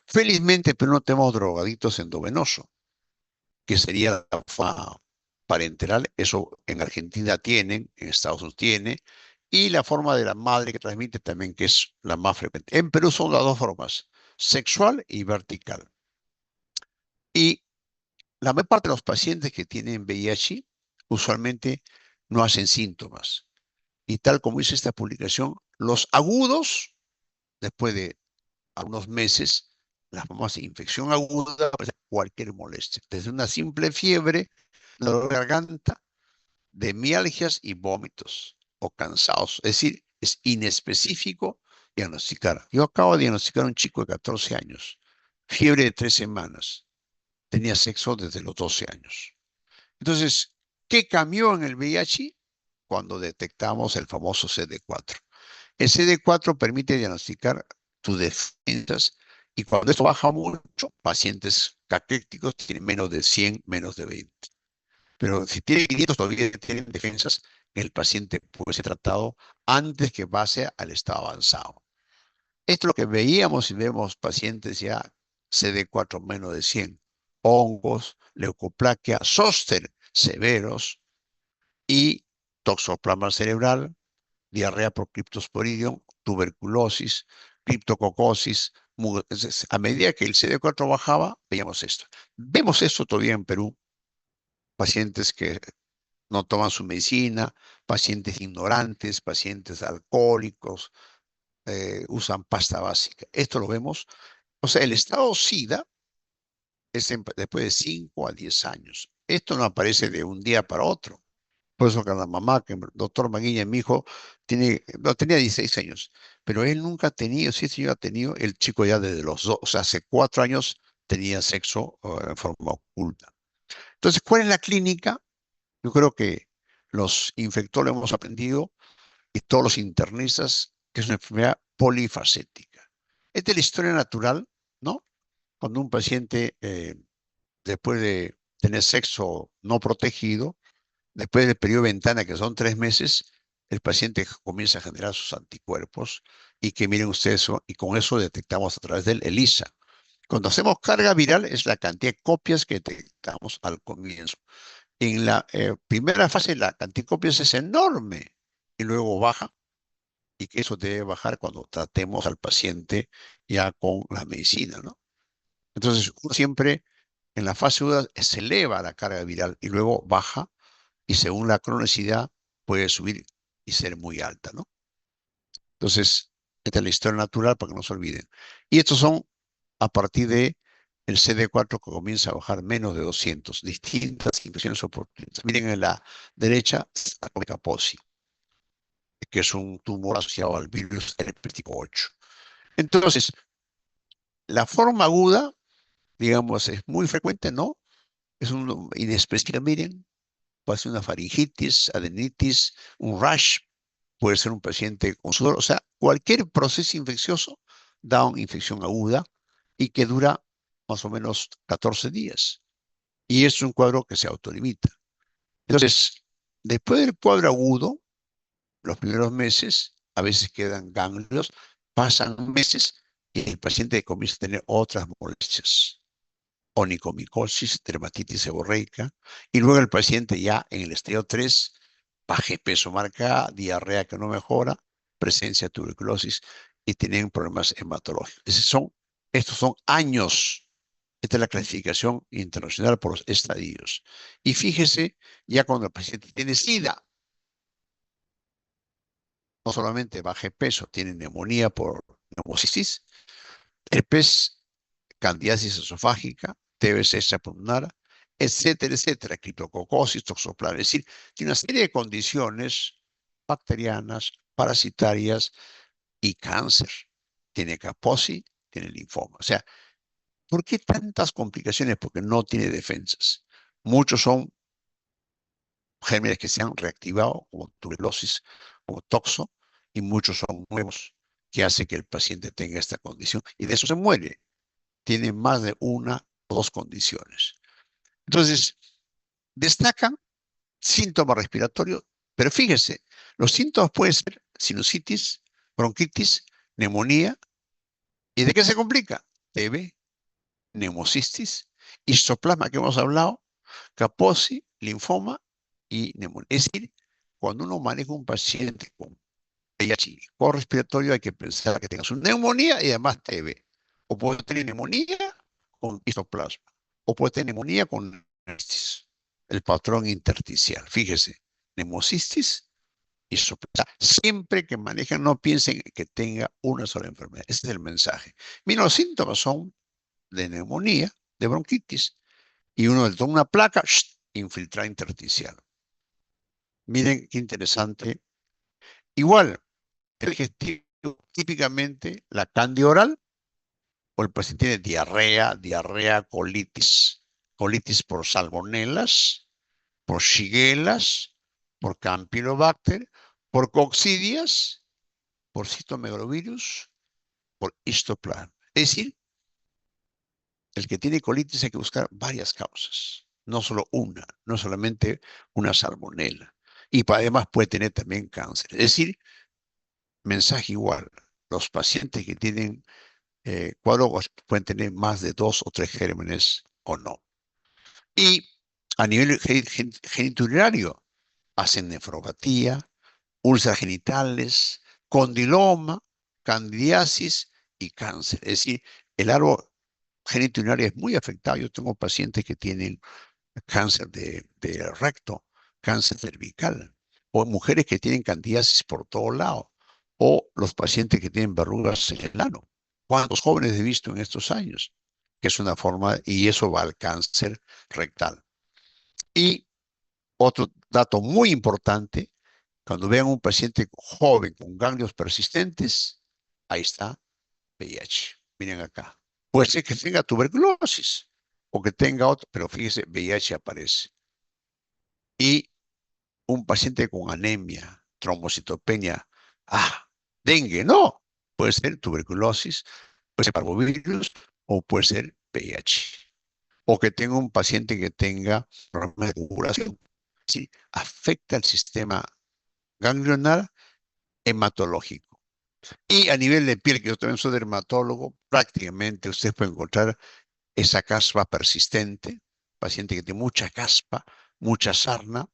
Felizmente, pero no tenemos drogadictos endovenoso, que sería la forma parenteral. Eso en Argentina tienen, en Estados Unidos tiene, y la forma de la madre que transmite también, que es la más frecuente. En Perú son las dos formas, sexual y vertical. Y la mayor parte de los pacientes que tienen VIH usualmente no hacen síntomas. Y tal como dice esta publicación, los agudos, después de algunos meses, la famosa infección aguda, puede ser cualquier molestia, desde una simple fiebre, dolor de garganta, de mialgias y vómitos o cansados. Es decir, es inespecífico diagnosticar. Yo acabo de diagnosticar a un chico de 14 años, fiebre de 3 semanas, tenía sexo desde los 12 años. Entonces, ¿qué cambió en el VIH? Cuando detectamos el famoso CD4. El CD4 permite diagnosticar tus defensas y cuando esto baja mucho, pacientes caquéticos tienen menos de 100, menos de 20. Pero si tiene 500 todavía tienen defensas, el paciente puede ser tratado antes que pase al estado avanzado. Esto es lo que veíamos y vemos pacientes ya CD4 menos de 100, hongos, leucoplaquia, zóster severos y toxoplasma cerebral, diarrea por Cryptosporidium, tuberculosis, criptococosis. A medida que el CD4 bajaba, veíamos esto. Vemos esto todavía en Perú, pacientes que no toman su medicina, pacientes ignorantes, pacientes alcohólicos, usan pasta básica. Esto lo vemos. O sea, el estado SIDA es después de 5 a 10 años. Esto no aparece de un día para otro. Por eso que la mamá, que el doctor Maguilla, mi hijo, no, tenía 16 años, pero él nunca ha tenido, sí, sí, ha tenido, el chico ya desde los 2, o sea, hace 4 años tenía sexo en forma oculta. Entonces, ¿cuál es la clínica? Yo creo que los infectólogos hemos aprendido y todos los internistas que es una enfermedad polifacética. Esta es la historia natural, ¿no? Cuando un paciente, después de tener sexo no protegido, después del periodo de ventana, que son 3 meses, el paciente comienza a generar sus anticuerpos y que miren ustedes eso, y con eso detectamos a través del ELISA. Cuando hacemos carga viral es la cantidad de copias que detectamos al comienzo. En la primera fase la cantidad de copias es enorme y luego baja y que eso debe bajar cuando tratemos al paciente ya con la medicina, ¿no? Entonces, uno siempre en la fase aguda se eleva la carga viral y luego baja y según la cronicidad puede subir y ser muy alta, ¿no? Entonces, esta es la historia natural para que no se olviden. Y estos son a partir de el CD4 que comienza a bajar menos de 200, distintas infecciones oportunistas. Miren en la derecha, la Kaposi, que es un tumor asociado al virus herpético 8. Entonces, la forma aguda, digamos, es muy frecuente, ¿no? Es un inespecífica, miren, puede ser una faringitis, adenitis, un rash, puede ser un paciente con sudor, o sea, cualquier proceso infeccioso da una infección aguda y que dura más o menos 14 días. Y es un cuadro que se autolimita. Entonces, después del cuadro agudo, los primeros meses, a veces quedan ganglios, pasan meses y el paciente comienza a tener otras molestias, onicomicosis, dermatitis seborreica, y luego el paciente ya en el estadio 3, baja de peso marcada, diarrea que no mejora, presencia de tuberculosis y tienen problemas hematológicos. Estos son años. Esta es la clasificación internacional por los estadios. Y fíjese, ya cuando el paciente tiene SIDA, no solamente baja de peso, tiene neumonía por neumocitis, herpes, candidiasis esofágica, TBC extrapulmonar, etcétera, etcétera, criptococosis, toxoplasma. Es decir, tiene una serie de condiciones bacterianas, parasitarias y cáncer. Tiene Kaposi, tiene linfoma. O sea, ¿por qué tantas complicaciones? Porque no tiene defensas. Muchos son gérmenes que se han reactivado, como tuberculosis, como toxo, y muchos son nuevos que hace que el paciente tenga esta condición y de eso se muere. Tiene más de una o dos condiciones. Entonces, destacan síntomas respiratorios, pero fíjese, los síntomas pueden ser sinusitis, bronquitis, neumonía. ¿Y de qué se complica? TB, neumocistis, histoplasma que hemos hablado, Kaposi, linfoma y neumonía. Es decir, cuando uno maneja un paciente con VIH con respiratorio, hay que pensar que tenga su neumonía y además TB. O puede tener neumonía con histoplasma, o puede tener neumonía con neumocistis. El patrón intersticial. Fíjese, neumocistis y histoplasma. Siempre que manejan, no piensen que tenga una sola enfermedad. Ese es el mensaje. Mira, los síntomas son de neumonía, de bronquitis, y uno le toma una placa, infiltrada intersticial. Miren qué interesante. Igual, el digestivo, típicamente la cándida oral, o el paciente tiene diarrea, colitis por salmonelas, por shigellas, por campylobacter, por coccidias, por citomegalovirus, por histoplasma. Es decir, el que tiene colitis hay que buscar varias causas, no solo una, no solamente una salmonela. Y además puede tener también cáncer. Es decir, mensaje igual, los pacientes que tienen cuadros pueden tener más de 2 o 3 gérmenes o no. Y a nivel genitourinario, hacen nefropatía, úlceras genitales, condiloma, candidiasis y cáncer. Es decir, el árbol genitourinario es muy afectado. Yo tengo pacientes que tienen cáncer de recto, cáncer cervical, o mujeres que tienen candidiasis por todo lado, o los pacientes que tienen verrugas en el ano. ¿Cuántos jóvenes he visto en estos años? Que es una forma, y eso va al cáncer rectal. Y otro dato muy importante, cuando vean un paciente joven con ganglios persistentes, ahí está VIH. Miren acá. Puede ser que tenga tuberculosis o que tenga otro, pero fíjese, VIH aparece. Y un paciente con anemia, trombocitopenia, dengue, no. Puede ser tuberculosis, puede ser parvovirus o puede ser VIH. O que tenga un paciente que tenga problemas de coagulación. Sí, afecta el sistema ganglionar hematológico. Y a nivel de piel, que yo también soy dermatólogo, prácticamente usted puede encontrar esa caspa persistente, paciente que tiene mucha caspa, mucha sarna,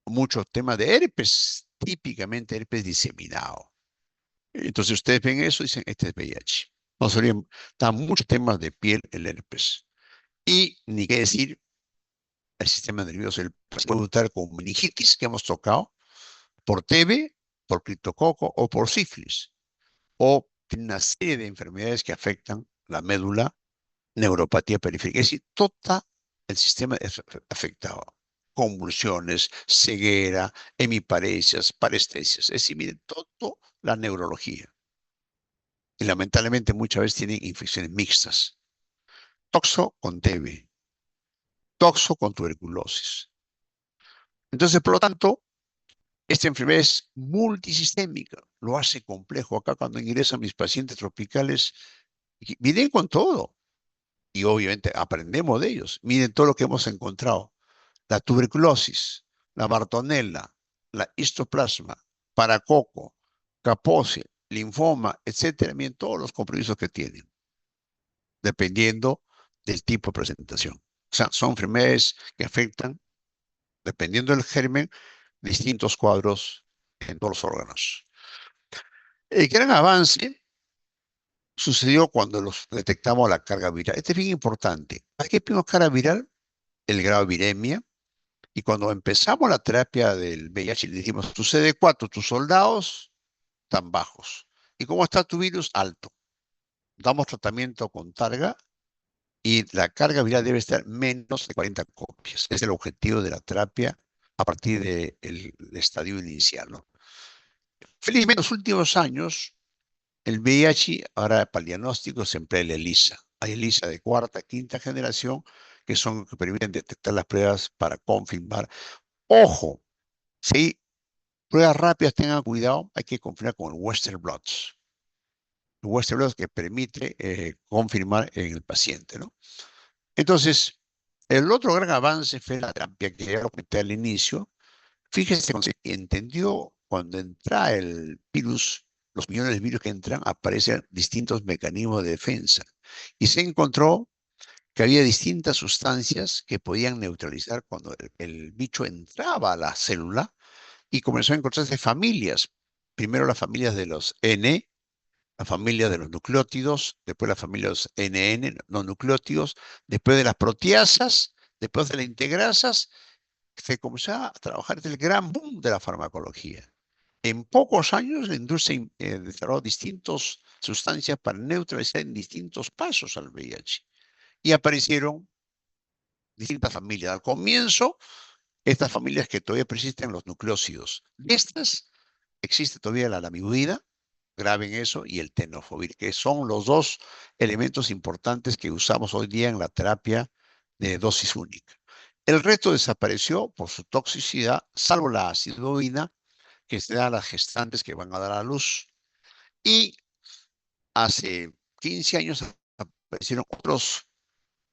muchos temas de herpes, típicamente herpes diseminado. Entonces ustedes ven eso y dicen, este es VIH. No solían, están muchos temas de piel el herpes. Y ni qué decir, el sistema nervioso, el puede estar con meningitis que hemos tocado, por TB, por criptococo o por sífilis. O tiene una serie de enfermedades que afectan la médula, neuropatía periférica. Es decir, todo el sistema es afectado. Convulsiones, ceguera, hemiparesias, parestesias. Es decir, miren, todo la neurología. Y lamentablemente muchas veces tienen infecciones mixtas. Toxo con TB, toxo con tuberculosis. Entonces, por lo tanto, esta enfermedad es multisistémica, lo hace complejo. Acá cuando ingresan mis pacientes tropicales, vienen con todo. Y obviamente aprendemos de ellos. Miren todo lo que hemos encontrado. La tuberculosis, la bartonella, la histoplasma, paracoco, Kaposi, linfoma, etcétera. Miren todos los compromisos que tienen, dependiendo del tipo de presentación. O sea, son enfermedades que afectan, dependiendo del germen, distintos cuadros en todos los órganos. El gran avance sucedió cuando los detectamos la carga viral. Este es bien importante. ¿Para qué pedimos carga viral? El grado de viremia. Y cuando empezamos la terapia del VIH, le dijimos, tu CD4, tus soldados están bajos. ¿Y cómo está tu virus? Alto. Damos tratamiento con targa y la carga viral debe estar menos de 40 copias. Es el objetivo de la terapia a partir del estadio inicial, ¿no? Felizmente, en los últimos años, el VIH, ahora para el diagnóstico, se emplea el ELISA. Hay ELISA de cuarta, quinta generación, que son que permiten detectar las pruebas para confirmar. Ojo, si pruebas rápidas, tengan cuidado, hay que confirmar con el Western Blots. Western blot que permite confirmar en el paciente, ¿no? Entonces, el otro gran avance fue la terapia que ya lo comenté al inicio. Fíjese, cuando se entendió, cuando entra el virus, los millones de virus que entran, aparecen distintos mecanismos de defensa. Y se encontró que había distintas sustancias que podían neutralizar cuando el bicho entraba a la célula y comenzó a encontrarse familias. Primero las familias de los N, la familia de los nucleótidos, después la familia de los NN, no nucleótidos, después de las proteasas, después de las integrasas, se comenzó a trabajar el gran boom de la farmacología. En pocos años la industria desarrolló distintas sustancias para neutralizar en distintos pasos al VIH. Y aparecieron distintas familias. Al comienzo, estas familias que todavía persisten los nucleócidos. De estas existe todavía la lamivudina, graben eso, y el tenofovir, que son los dos elementos importantes que usamos hoy día en la terapia de dosis única. El resto desapareció por su toxicidad, salvo la acidovina, que se da a las gestantes que van a dar a luz. Y hace 15 años aparecieron otros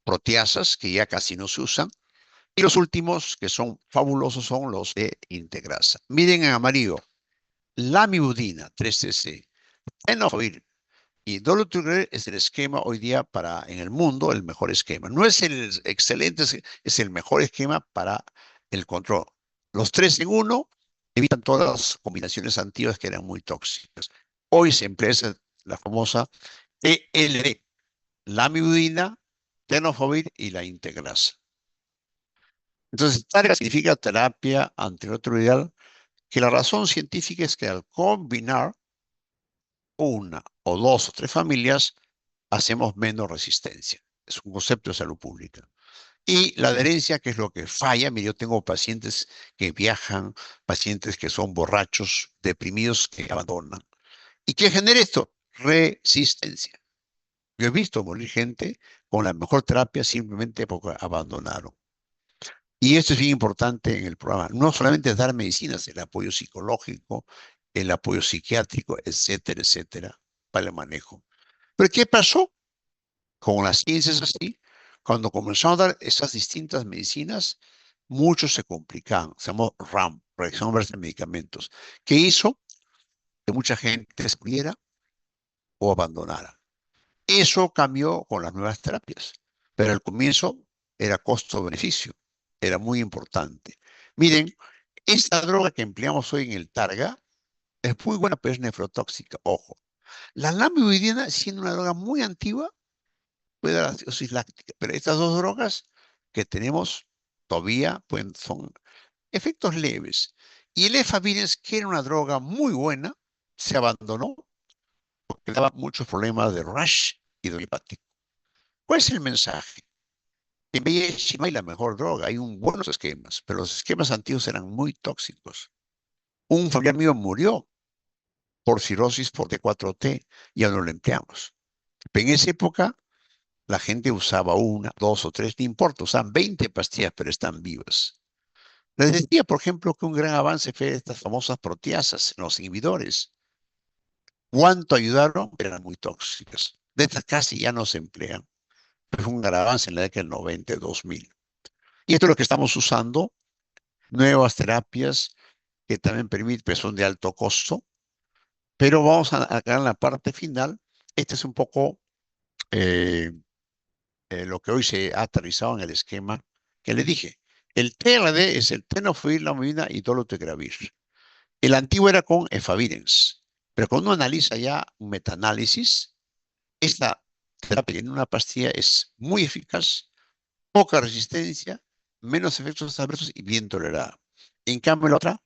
proteasas que ya casi no se usan. Y los últimos, que son fabulosos, son los de integrasa. Miren en amarillo, lamivudina, 3-TC, tenofovir y dolutegravir es el esquema hoy día para, en el mundo, el mejor esquema. No es el excelente, es el mejor esquema para el control. Los tres en uno evitan todas las combinaciones antiguas que eran muy tóxicas. Hoy se emplea la famosa ELD, lamivudina, tenofovir y la integrasa. Entonces, TARGA significa terapia antirretroviral, que la razón científica es que al combinar una o dos o tres familias, hacemos menos resistencia. Es un concepto de salud pública. Y la adherencia, que es lo que falla. Mire, yo tengo pacientes que viajan, pacientes que son borrachos, deprimidos, que abandonan. ¿Y qué genera esto? Resistencia. Yo he visto morir gente con la mejor terapia simplemente porque abandonaron. Y esto es bien importante en el programa. No solamente dar medicinas, el apoyo psicológico, el apoyo psiquiátrico, etcétera, etcétera, para el manejo. Pero ¿qué pasó? Con las ciencias así, cuando comenzaron a dar esas distintas medicinas, muchos se complicaban. Se llamó RAM, reacción adversa de medicamentos, que hizo que mucha gente se muriera o abandonara. Eso cambió con las nuevas terapias, pero al comienzo era costo-beneficio, era muy importante. Miren, esta droga que empleamos hoy en el Targa es muy buena, pero es nefrotóxica, ojo. La lamivudina, siendo una droga muy antigua, puede dar acidosis láctica, pero estas dos drogas que tenemos todavía son efectos leves. Y el efavirenz, que era una droga muy buena, se abandonó porque daba muchos problemas de rash y de hepático. ¿Cuál es el mensaje? En VIH no hay la mejor droga, hay buenos esquemas, pero los esquemas antiguos eran muy tóxicos. Un familiar mío murió por cirrosis por T4T, ya no lo empleamos. En esa época la gente usaba una, dos o tres, no importa, usaban 20 pastillas, pero están vivas. Les decía, por ejemplo, que un gran avance fue estas famosas proteasas, los inhibidores. ¿Cuánto ayudaron? Eran muy tóxicas. De estas casi ya no se emplean. Fue un gran avance en la década del 90, 2000. Y esto es lo que estamos usando, nuevas terapias que también permiten, pero son de alto costo. Pero vamos a acá en la parte final. Este es un poco eh, lo que hoy se ha aterrizado en el esquema que le dije. El TLD es el tenofovir, lamivudina y dolutegravir. El antiguo era con efavirenz, pero cuando uno analiza ya un metaanálisis, esta terapia en una pastilla es muy eficaz, poca resistencia, menos efectos adversos y bien tolerada. En cambio, la otra,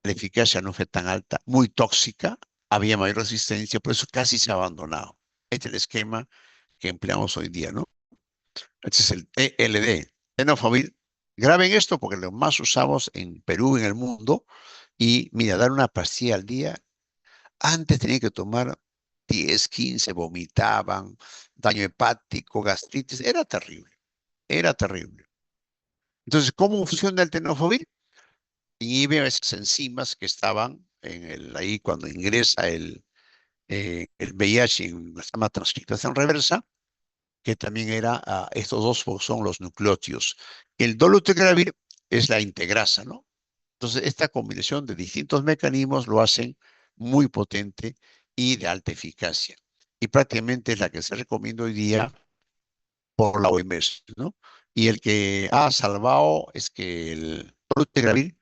la eficacia no fue tan alta, muy tóxica, había mayor resistencia, por eso casi se ha abandonado. Este es el esquema que empleamos hoy día, ¿no? Este es el TLD, tenofovir. Graben esto porque lo más usamos en Perú, en el mundo. Y mira, dar una pastilla al día, antes tenía que tomar 10, 15, vomitaban, daño hepático, gastritis, era terrible, era terrible. Entonces, ¿cómo funciona el tenofovir? Inhibe esas enzimas que estaban ahí cuando ingresa el VIH en la llama transcriptación reversa, que también era, estos dos son los nucleótidos. El dolutegravir es la integrasa, ¿no? Entonces, esta combinación de distintos mecanismos lo hacen muy potente y de alta eficacia. Y prácticamente es la que se recomienda hoy día por la OMS, ¿no? Y el que ha salvado es que el dolutegravir,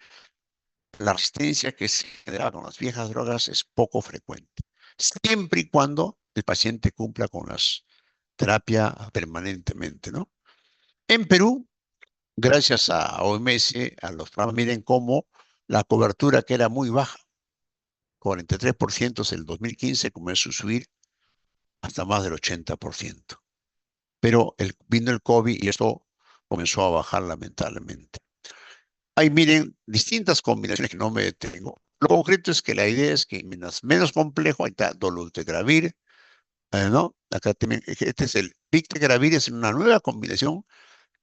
la resistencia que se generaba con las viejas drogas es poco frecuente, siempre y cuando el paciente cumpla con las terapia permanentemente, ¿no? En Perú, gracias a OMS, a los programas, miren cómo la cobertura que era muy baja, 43% en el 2015, comenzó a subir hasta más del 80%. Pero vino el COVID y esto comenzó a bajar lamentablemente. Ahí miren distintas combinaciones que no me detengo. Lo concreto es que la idea es que menos complejo, ahí está dolutegravir, ¿no? Acá también, este es el Pictegravir, es una nueva combinación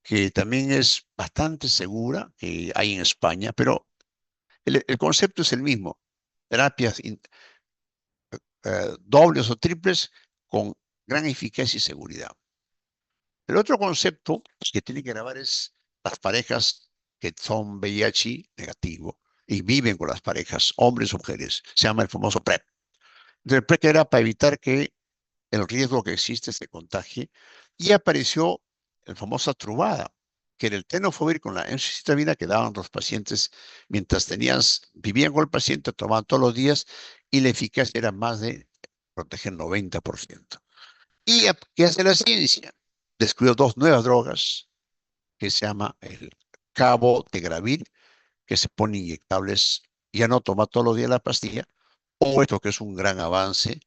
que también es bastante segura, que hay en España, pero el concepto es el mismo. Terapias dobles o triples con gran eficacia y seguridad. El otro concepto que tiene que grabar es las parejas que son VIH negativo y viven con las parejas, hombres o mujeres. Se llama el famoso PrEP. Entonces, el PrEP era para evitar que el riesgo que existe se contagie y apareció el famosa trubada, que era el tenofovir con la ensocitabina que daban los pacientes mientras vivían con el paciente, tomaban todos los días y la eficacia era más de proteger 90%. ¿Y qué hace la ciencia? Descubrió dos nuevas drogas que se llama el cabotegravir, que se pone inyectables, ya no toma todos los días la pastilla, o esto que es un gran avance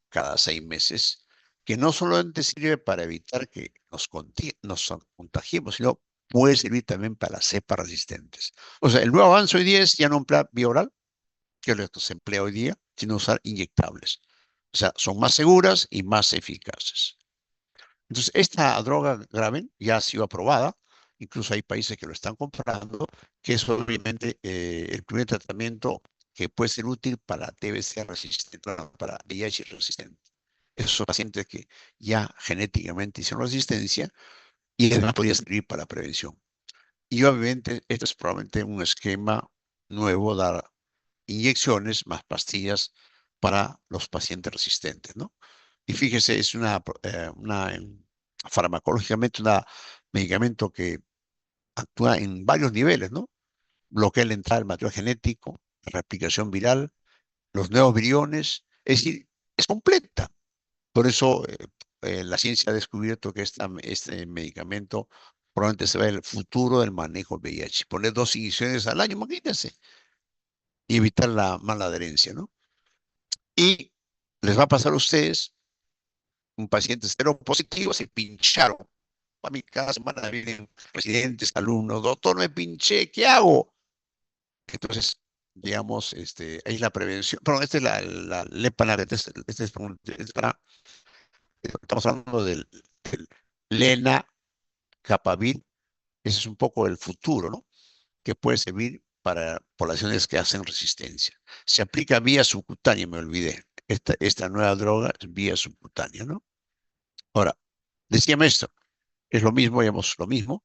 cada 6 meses, que no solamente sirve para evitar que nos contagiemos, sino puede servir también para cepas resistentes. O sea, el nuevo avance hoy día es ya no emplear vía oral, que es lo que se emplea hoy día, sino usar inyectables. O sea, son más seguras y más eficaces. Entonces, esta droga Graven ya ha sido aprobada, incluso hay países que lo están comprando, que es obviamente el primer tratamiento que puede ser útil para TBC resistente, para VIH resistente. Esos pacientes que ya genéticamente hicieron resistencia y además podría servir para prevención. Y obviamente esto es probablemente un esquema nuevo, dar inyecciones más pastillas para los pacientes resistentes, ¿no? Y fíjese, es farmacológicamente un medicamento que actúa en varios niveles, ¿no? Bloquea la entrada del material genético, la replicación viral, los nuevos viriones, es decir, es completa. Por eso la ciencia ha descubierto que este medicamento probablemente se va el futuro del manejo del VIH. Poner 2 inyecciones al año, imagínense, y evitar la mala adherencia, ¿no? Y les va a pasar a ustedes, un paciente seropositivo, se pincharon. A mí cada semana vienen residentes, alumnos, doctor, me pinché, ¿qué hago? Entonces, digamos, ahí es la prevención. Perdón, esta es la Lepanar, estamos hablando del Lena Capavir, ese es un poco el futuro, ¿no? Que puede servir para poblaciones que hacen resistencia. Se aplica vía subcutánea, me olvidé. Esta nueva droga es vía subcutánea, ¿no? Ahora, decíame esto, es lo mismo, digamos, lo mismo.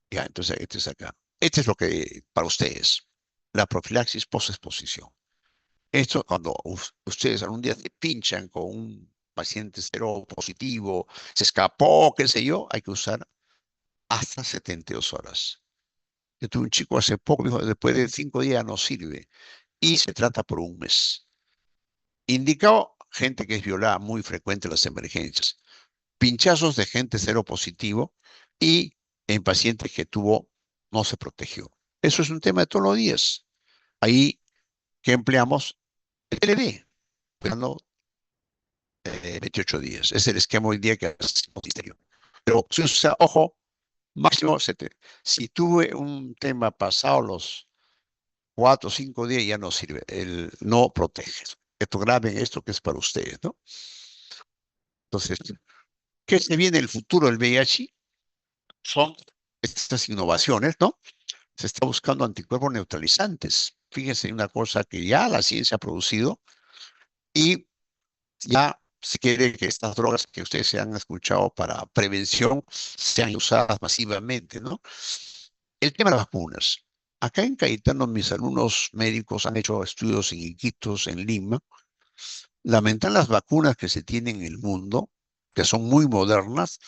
Ya, entonces, este es acá. Este es lo que para ustedes, la profilaxis post-exposición. Esto, cuando ustedes algún día se pinchan con un paciente seropositivo, se escapó, qué sé yo, hay que usar hasta 72 horas. Yo tuve un chico hace poco, me dijo, después de 5 días no sirve. Y se trata por un mes. Indicado gente que es violada muy frecuente en las emergencias. Pinchazos de gente seropositivo y en pacientes que no se protegió. Eso es un tema de todos los días. Ahí que empleamos el LD, esperando 28 días. Es el esquema hoy día que hacemos ministerio. Pero, ojo, máximo 7. Si tuve un tema pasado los 4 o 5 días, ya no sirve. No protege. Esto graben esto que es para ustedes, ¿no? Entonces, ¿qué se viene el futuro del VIH? Son estas innovaciones, ¿no? Se está buscando anticuerpos neutralizantes. Fíjense una cosa que ya la ciencia ha producido y ya se quiere que estas drogas que ustedes se han escuchado para prevención sean usadas masivamente, ¿no? El tema de las vacunas. Acá en Cayetano, mis alumnos médicos han hecho estudios en Iquitos, en Lima. Lamentan las vacunas que se tienen en el mundo, que son muy modernas,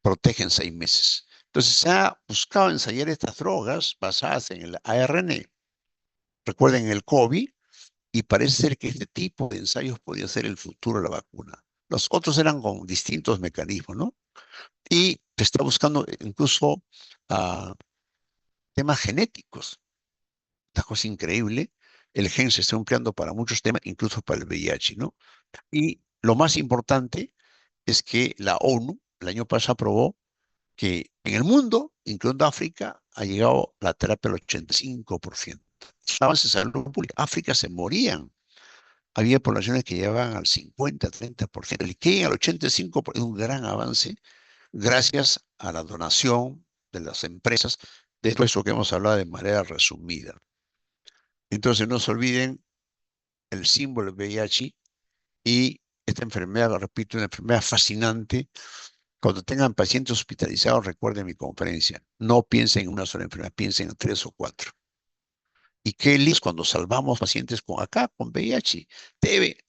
protegen 6 meses. Entonces se ha buscado ensayar estas drogas basadas en el ARN. Recuerden el COVID, y parece ser que este tipo de ensayos podría ser el futuro de la vacuna. Los otros eran con distintos mecanismos, ¿no? Y se está buscando incluso temas genéticos. Una cosa increíble. El gen se está empleando para muchos temas, incluso para el VIH, ¿no? Y lo más importante es que la ONU el año pasado aprobó que en el mundo, incluyendo África, ha llegado la terapia al 85%. Avances de salud pública. África se morían. Había poblaciones que llegaban al 50, 30%. El que lleguen al 85% es un gran avance gracias a la donación de las empresas, de todo eso que hemos hablado de manera resumida. Entonces no se olviden el símbolo del VIH y esta enfermedad, repito, una enfermedad fascinante. Cuando tengan pacientes hospitalizados, recuerden mi conferencia. No piensen en una sola enfermedad, piensen en 3 o 4. Y qué lindo cuando salvamos pacientes con VIH.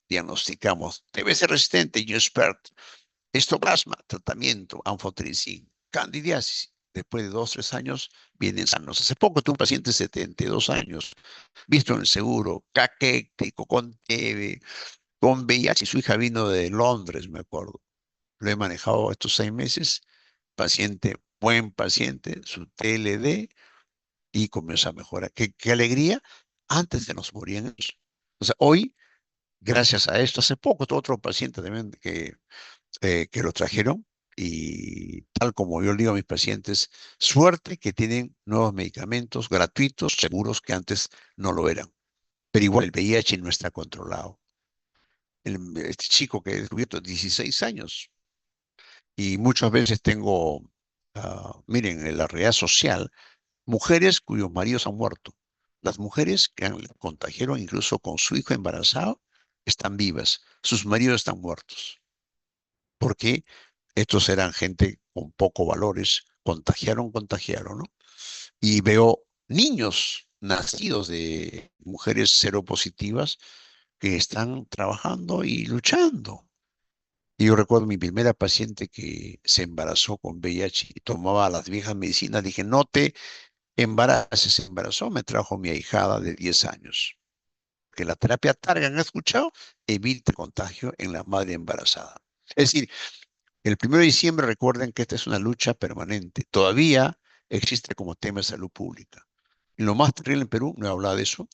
Diagnosticamos, debe ser resistente, Gespert, histoplasma, tratamiento, anfotericin, candidiasis. Después de 2, 3 años, vienen sanos. Hace poco tuve un paciente de 72 años, visto en el seguro, caquético, con TB, con VIH. Su hija vino de Londres, me acuerdo. Lo he manejado estos 6 meses. Paciente, buen paciente, su TLD, y comienza a mejorar. Qué alegría. Antes se nos morían ellos. O sea, hoy, gracias a esto, hace poco tuve otro paciente también que lo trajeron, y tal como yo le digo a mis pacientes, suerte que tienen nuevos medicamentos gratuitos, seguros, que antes no lo eran. Pero igual el VIH no está controlado. Este chico que he descubierto 16 años, y muchas veces tengo, miren, en la realidad social, mujeres cuyos maridos han muerto. Las mujeres que contagiaron incluso con su hijo embarazado están vivas, sus maridos están muertos. ¿Por qué? Estos eran gente con poco valores, contagiaron, ¿no? Y veo niños nacidos de mujeres seropositivas que están trabajando y luchando. Y yo recuerdo mi primera paciente que se embarazó con VIH y tomaba las viejas medicinas. Dije, no te embaraces. Se embarazó, me trajo mi ahijada de 10 años. Que la terapia Targa, ¿han escuchado? Evita el contagio en la madre embarazada. Es decir, el 1 de diciembre, recuerden que esta es una lucha permanente. Todavía existe como tema de salud pública. Y lo más terrible en Perú, no he hablado de eso,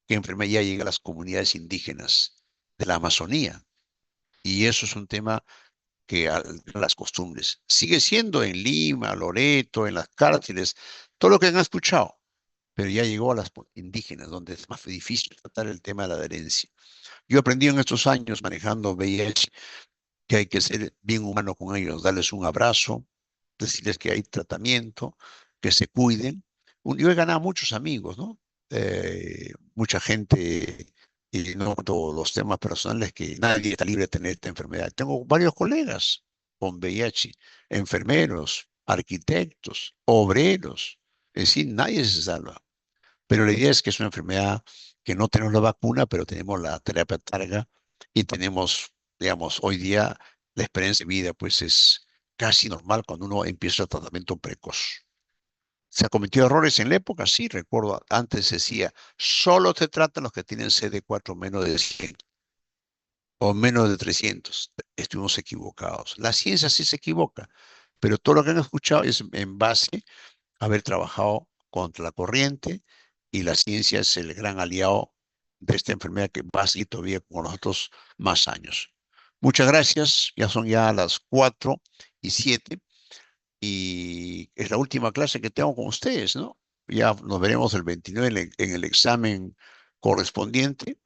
que enfermedad ya llega a las comunidades indígenas de la Amazonía. Y eso es un tema que las costumbres. Sigue siendo en Lima, Loreto, en las cárceles, todo lo que han escuchado, pero ya llegó a las indígenas, donde es más difícil tratar el tema de la adherencia. Yo aprendí en estos años manejando VIH que hay que ser bien humano con ellos, darles un abrazo, decirles que hay tratamiento, que se cuiden. Yo he ganado muchos amigos, ¿no? Mucha gente, y no todos los temas personales, que nadie está libre de tener esta enfermedad. Tengo varios colegas con VIH, enfermeros, arquitectos, obreros, es decir, nadie se salva. Pero la idea es que es una enfermedad que no tenemos la vacuna, pero tenemos la terapia targa y tenemos, digamos, hoy día la experiencia de vida pues es casi normal cuando uno empieza el tratamiento precoz. ¿Se ha cometido errores en la época? Sí, recuerdo, antes decía, solo se tratan los que tienen CD4 menos de 100 o menos de 300. Estuvimos equivocados. La ciencia sí se equivoca, pero todo lo que han escuchado es en base a haber trabajado contra la corriente, y la ciencia es el gran aliado de esta enfermedad que va a seguir todavía con nosotros más años. Muchas gracias, ya son las 4:07 y es la última clase que tengo con ustedes, ¿no? Ya nos veremos el 29 en el examen correspondiente,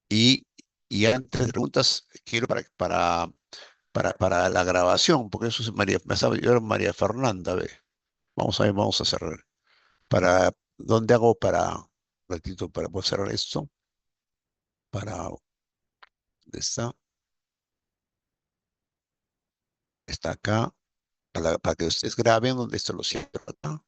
y, y antes de preguntas, quiero para la grabación, porque eso es María, me sabe, yo era María Fernanda, ve. Vamos a ver, vamos a cerrar. ¿Dónde hago un ratito para poder cerrar esto? ¿Dónde está? Está acá, para que ustedes graben donde esto lo siento acá.